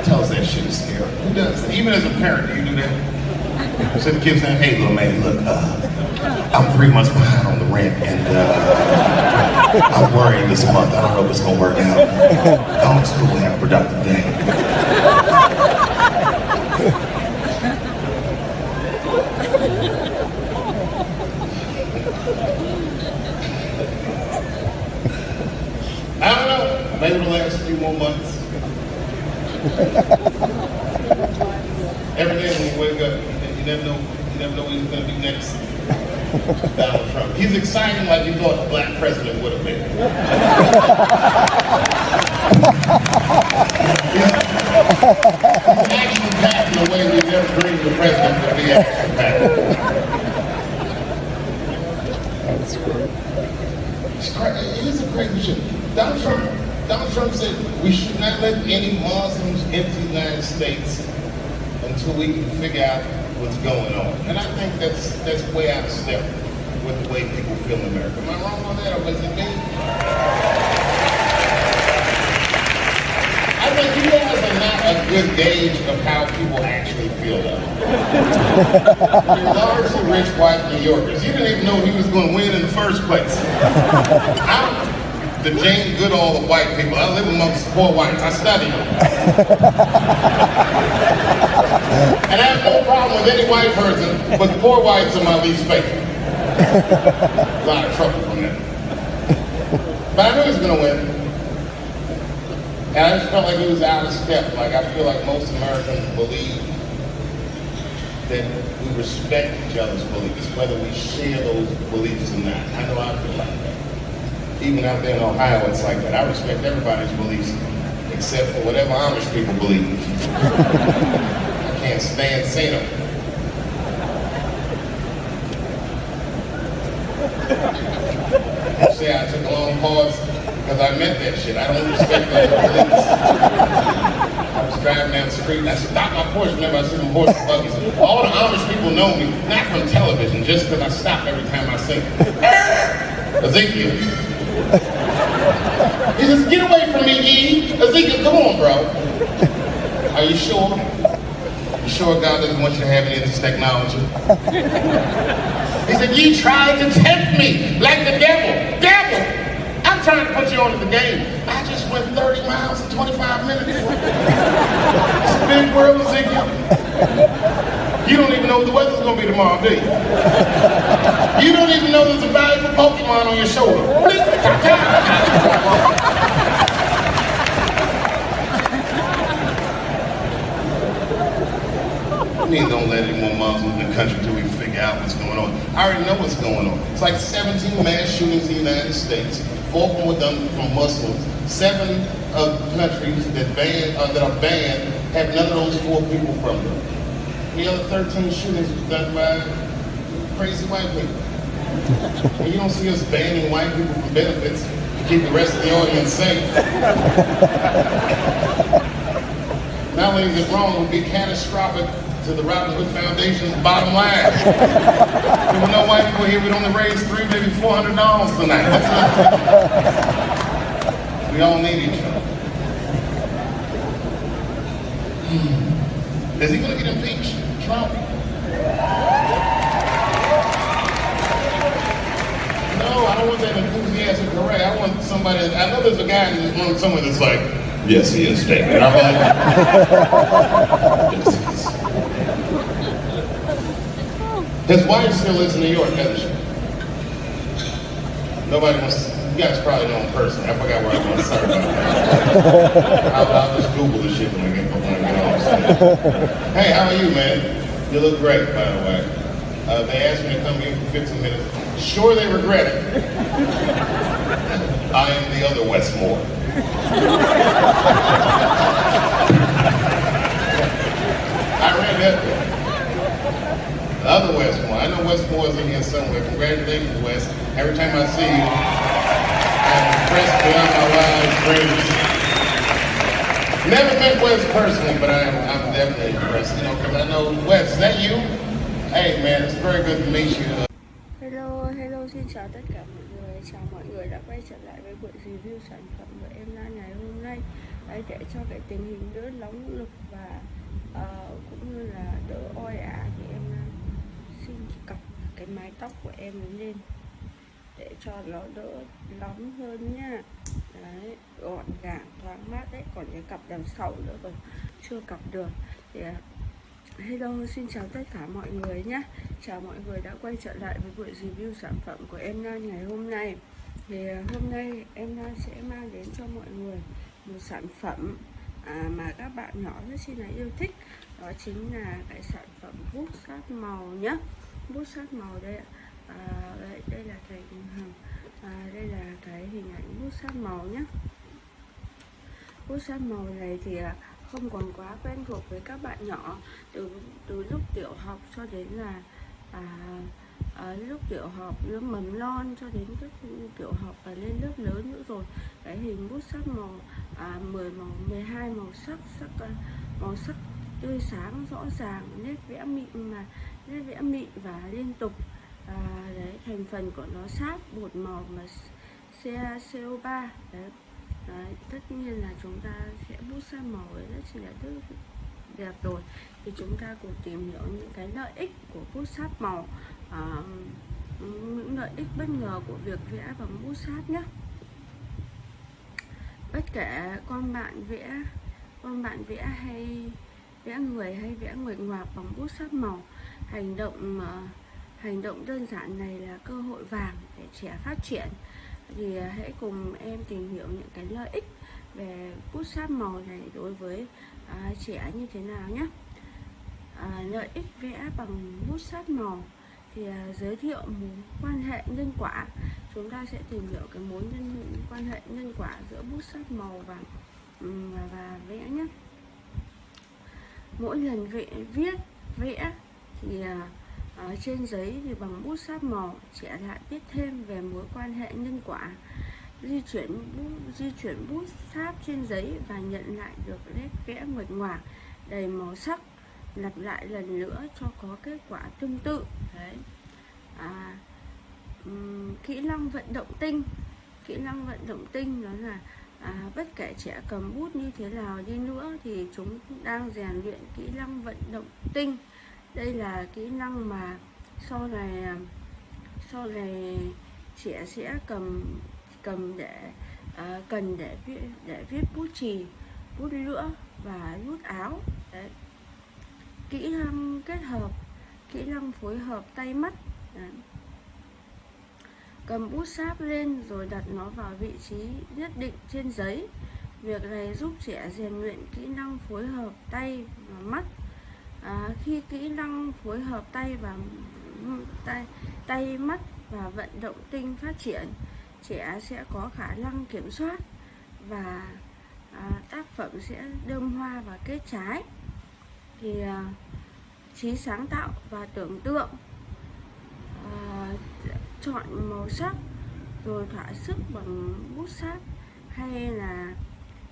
S3: Tell us that shit is scary. Who does that? Even as a parent, do you do that? So the kid's saying, hey, little man, look, I'm 3 months behind on the rent, and I'm worrying this month. I don't know if it's gonna work out. Go to school and have a productive day. I don't know. Maybe it'll last a few more months. Every day when you wake up, you never know what he's gonna do next. Donald Trump. He's exciting like you thought a black president would have been. He's action-packed in a way we've never dreamed the president would be action-packed.
S17: That's great.
S3: It is a crazy shit. Donald Trump said we should not let any Muslims into the United States until we can figure out what's going on. And I think that's way out of step with the way people feel in America. Am I wrong on that, or was it me? I think you guys are not a good gauge of how people actually feel. You're largely rich white New Yorkers. You didn't even know he was going to win in the first place. I'm the Jane Goodall of white people. I live amongst poor whites. I study them. And I have no problem with any white person, but poor whites are my least favorite. A lot of trouble from that. But I knew he was going to win. And I just felt like he was out of step. Like, I feel like most Americans believe that we respect each other's beliefs, whether we share those beliefs or not. I know I feel like that. Even out there in Ohio, it's like that. I respect everybody's beliefs, except for whatever Amish people believe. I can't stand seeing them. See, I took a long pause because I meant that shit. I don't respect other beliefs. I was driving down the street and I stopped my Porsche. Remember, I see them horse and buggies. All the Amish people know me, not from television, just because I stop every time I sing. Ezekiel. He says, get away from me, E. Ezekiel, come on, bro. Are you sure? You sure God doesn't want you to have any of this technology? He said, you tried to tempt me like the devil. Devil! I'm trying to put you onto the game. I just went 30 miles in 25 minutes. It's a big world, Ezekiel. You don't even know what the weather's gonna be tomorrow, do you? You don't even know there's a valuable Pokemon on your shoulder. Please don't let any more Muslims in the country till we figure out what's going on. I already know what's going on. It's like 17 mass shootings in the United States. 4 of them were done from Muslims. 7 countries that are banned have none of those 4 people from them. The other 13 shootings was done by crazy white people. And you don't see us banning white people from benefits to keep the rest of the audience safe. Not only is it wrong, it would be catastrophic to the Robin Hood Foundation's bottom line. If there were no white people here, we'd only raise $300, maybe $400 tonight. That's not. We all need each other. Is he going to get impeached? Trump? No, I don't want that enthusiastic hooray. I want somebody, I know there's a guy in this room somewhere that's like, yes, he is staying. And I'm like, yes, he is. His wife still lives in New York, doesn't she? Nobody wants to, you guys probably know him personally. I forgot where I was. Sorry about that. I'll just Google the shit when I get off stage. Hey, how are you, man? You look great, by the way. They asked me to come here for 15 minutes. Sure, they regret it. I am the other Westmore. I read that one. The other Westmore. I know Westmore's in here somewhere. Congratulations, West. Every time I see you, I'm impressed beyond my wildest dreams. Never met West personally, but I'm definitely impressed. You know, because I know West. Is that you? Hey, man, it's very good to meet you.
S18: Hello, xin chào tất cả mọi người. Chào mọi người đã quay trở lại với buổi review sản phẩm của em Lan ngày hôm nay. Đấy, để cho cái tình hình đỡ nóng lực và cũng như là đỡ oi ả thì em xin cặp cái mái tóc của em lên để cho nó đỡ nóng hơn nha. Đấy, gọn gàng thoáng mát đấy. Còn cái cặp đằng sau nữa còn chưa cặp được thì hello, xin chào tất cả mọi người nhé. Chào mọi người đã quay trở lại với buổi review sản phẩm của em Lan ngày hôm nay. Thì hôm nay em Lan sẽ mang đến cho mọi người một sản phẩm mà các bạn nhỏ rất chi là yêu thích. Đó chính là cái sản phẩm bút sát màu nhé. Bút sát màu đây ạ. Đây là đây là cái hình ảnh bút sát màu nhé. Bút sát màu này thì không còn quá quen thuộc với các bạn nhỏ từ lúc tiểu học cho đến là lúc tiểu học, lớp mầm non cho đến các tiểu học và lên lớp lớn nữa rồi. Cái hình bút sát màu 10 màu, 12 màu sắc tươi sáng rõ ràng, nét vẽ mịn và liên tục. Đấy, thành phần của nó sáp bột màu mà CaCO3 đấy. Đấy, tất nhiên là chúng ta sẽ bút sát màu ấy rất chỉ là rất đẹp rồi. Thì chúng ta cùng tìm hiểu những cái lợi ích của bút sát màu, những lợi ích bất ngờ của việc vẽ bằng bút sát nhé. Bất kể con bạn vẽ hay vẽ người hay vẽ nguệch ngoạc bằng bút sáp màu. Hành động đơn giản này là cơ hội vàng để trẻ phát triển. Thì hãy cùng em tìm hiểu những cái lợi ích về bút sáp màu này đối với trẻ như thế nào nhé. Lợi ích vẽ bằng bút sáp màu thì giới thiệu mối quan hệ nhân quả. Chúng ta sẽ tìm hiểu cái mối quan hệ nhân quả giữa bút sáp màu và vẽ nhé. Mỗi lần vẽ thì trên giấy thì bằng bút sáp màu, trẻ lại biết thêm về mối quan hệ nhân quả. Di chuyển bút sáp trên giấy và nhận lại được nét vẽ nguệch ngoạc đầy màu sắc, lặp lại lần nữa cho có kết quả tương tự. Đấy. Kỹ năng vận động tinh đó là bất kể trẻ cầm bút như thế nào đi nữa thì chúng đang rèn luyện kỹ năng vận động tinh. Đây là kỹ năng mà sau này trẻ sẽ cần để viết bút chì, bút lửa và nút áo. Đấy. Kỹ năng kết hợp, kỹ năng phối hợp tay mắt. Đấy. Cầm bút sáp lên rồi đặt nó vào vị trí nhất định trên giấy. Việc này giúp trẻ rèn luyện kỹ năng phối hợp tay và mắt. Khi kỹ năng phối hợp tay mắt và vận động tinh phát triển, trẻ sẽ có khả năng kiểm soát và tác phẩm sẽ đơm hoa và kết trái. Thì trí sáng tạo và tưởng tượng, chọn màu sắc rồi thỏa sức bằng bút sáp hay là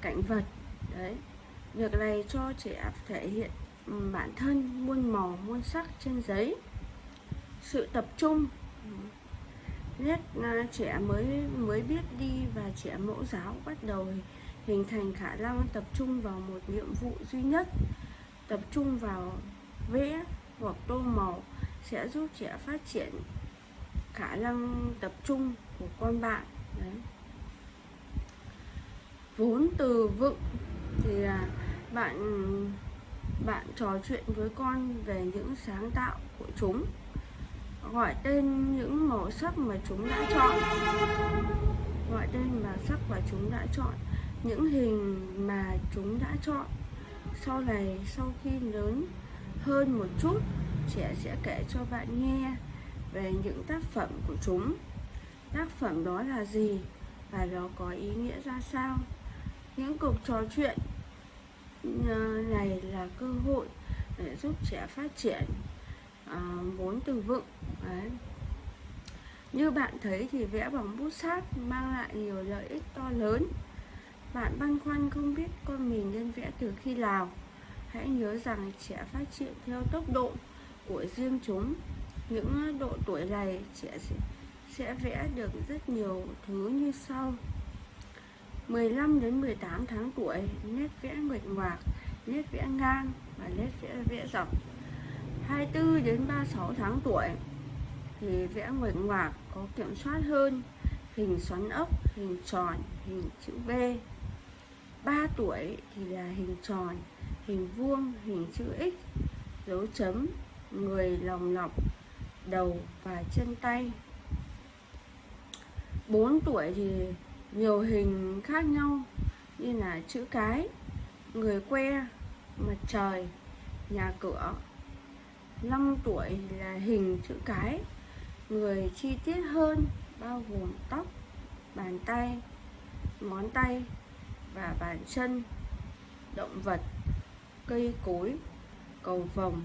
S18: cảnh vật. Đấy. Việc này cho trẻ thể hiện bản thân muôn màu muôn sắc trên giấy. Sự tập trung, nét trẻ mới biết đi và trẻ mẫu giáo bắt đầu hình thành khả năng tập trung vào một nhiệm vụ duy nhất. Tập trung vào vẽ hoặc tô màu sẽ giúp trẻ phát triển khả năng tập trung của con bạn. Đấy. Vốn từ vựng thì bạn trò chuyện với con về những sáng tạo của chúng, gọi tên những màu sắc mà chúng đã chọn, những hình mà chúng đã chọn. Sau này, sau khi lớn hơn một chút, trẻ sẽ kể cho bạn nghe về những tác phẩm của chúng. Tác phẩm đó là gì và nó có ý nghĩa ra sao. Những cuộc trò chuyện này là cơ hội để giúp trẻ phát triển vốn từ vựng. Đấy. Như bạn thấy thì vẽ bằng bút sáp mang lại nhiều lợi ích to lớn. Bạn băn khoăn không biết con mình nên vẽ từ khi nào, hãy nhớ rằng trẻ phát triển theo tốc độ của riêng chúng. Những độ tuổi này trẻ sẽ vẽ được rất nhiều thứ như sau. 15 đến 18 tháng tuổi, nét vẽ nguệch ngoạc, nét vẽ ngang và nét vẽ dọc. 24 đến 36 tháng tuổi thì vẽ nguệch ngoạc có kiểm soát hơn, hình xoắn ốc, hình tròn, hình chữ V. 3 tuổi thì là hình tròn, hình vuông, hình chữ X, dấu chấm, người lòng lọc, đầu và chân tay. 4 tuổi thì nhiều hình khác nhau như là chữ cái, người que, mặt trời, nhà cửa. 5 tuổi là hình chữ cái, người chi tiết hơn bao gồm tóc, bàn tay, ngón tay và bàn chân, động vật, cây cối, cầu vồng,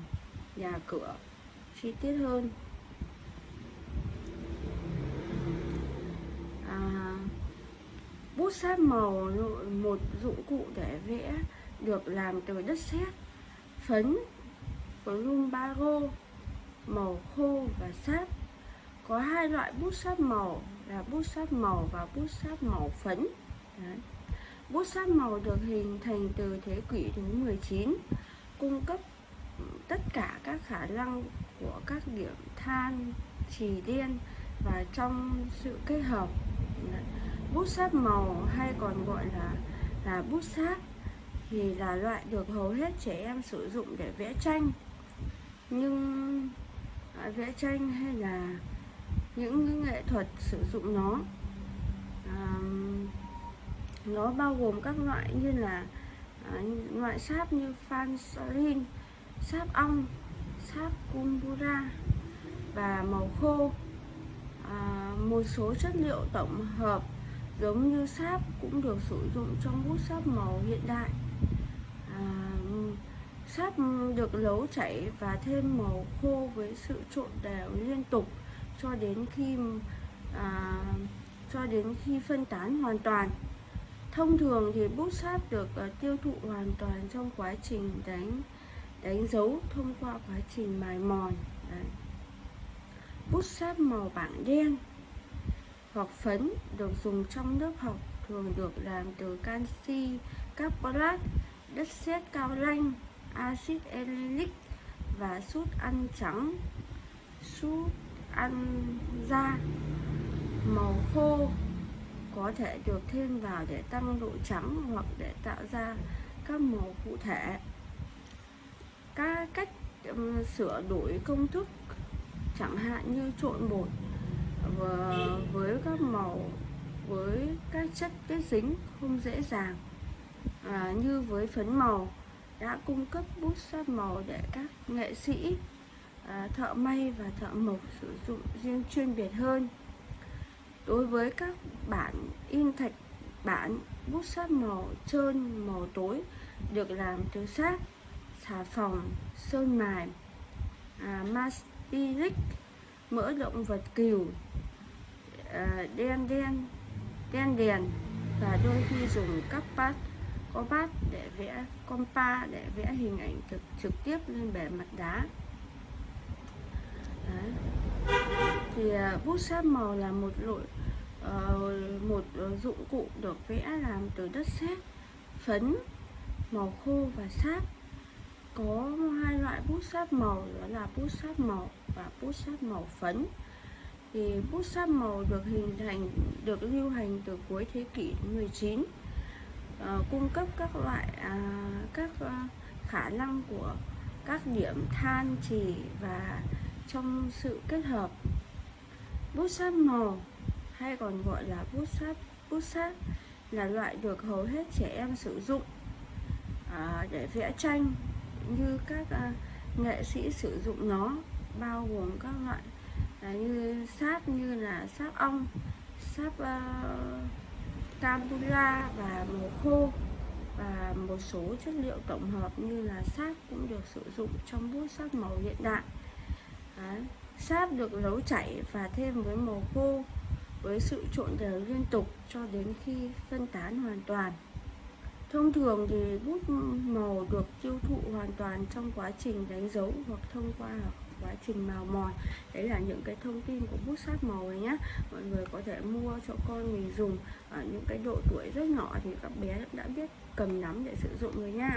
S18: nhà cửa chi tiết hơn. Bút sáp màu, một dụng cụ để vẽ được làm từ đất sét, phấn, plumbago, màu khô và sáp. Có hai loại bút sáp màu là bút sáp màu và bút sáp màu phấn. Đấy. Bút sáp màu được hình thành từ thế kỷ thứ 19, cung cấp tất cả các khả năng của các điểm than, chì đen và trong sự kết hợp. Đấy. Bút sáp màu hay còn gọi là bút sáp thì là loại được hầu hết trẻ em sử dụng để vẽ tranh. Nhưng vẽ tranh hay là những nghệ thuật sử dụng nó bao gồm các loại như là loại sáp như phansalin, sáp ong, sáp kumbura và màu khô. Một số chất liệu tổng hợp giống như sáp cũng được sử dụng trong bút sáp màu hiện đại. Sáp được nấu chảy và thêm màu khô với sự trộn đều liên tục cho đến khi phân tán hoàn toàn. Thông thường thì bút sáp được tiêu thụ hoàn toàn trong quá trình đánh dấu thông qua quá trình mài mòn. Đấy. Bút sáp màu bảng đen hoặc phấn được dùng trong lớp học thường được làm từ canxi carbonate, đất sét cao lanh, axit ellenic và sút ăn trắng, sút ăn da. Màu khô có thể được thêm vào để tăng độ trắng hoặc để tạo ra các màu cụ thể. Các cách sửa đổi công thức chẳng hạn như trộn bột với các màu với các chất kết dính không dễ dàng như với phấn màu đã cung cấp bút sáp màu để các nghệ sĩ, thợ may và thợ mộc sử dụng riêng chuyên biệt hơn. Đối với các bản in thạch bản, bút sáp màu trơn màu tối được làm từ sáp, xà phòng, sơn mài, mastilic, mỡ động vật cừu, đen đèn và đôi khi dùng compa để vẽ hình ảnh trực tiếp lên bề mặt đá. Đấy. Thì bút sáp màu là một dụng cụ được vẽ làm từ đất sét, phấn, màu khô và sáp. Có hai loại bút sáp màu, đó là bút sáp màu và bút sáp màu phấn. Thì bút sáp màu được lưu hành từ cuối thế kỷ 19, cung cấp các khả năng của các điểm than chì và trong sự kết hợp. Bút sáp màu hay còn gọi là bút sáp là loại được hầu hết trẻ em sử dụng để vẽ tranh, như các nghệ sĩ sử dụng nó bao gồm các loại như sáp như là sáp ong, sáp campura và màu khô, và một số chất liệu tổng hợp như là sáp cũng được sử dụng trong bút sáp màu hiện đại. Sáp được nấu chảy và thêm với màu khô với sự trộn đều liên tục cho đến khi phân tán hoàn toàn. Thông thường thì bút màu được tiêu thụ hoàn toàn trong quá trình đánh dấu hoặc thông qua quá trình mào mòn. Đấy là những cái thông tin của bút sáp màu này nhé. Mọi người có thể mua cho con mình dùng ở những cái độ tuổi rất nhỏ thì các bé đã biết cầm nắm để sử dụng rồi nha.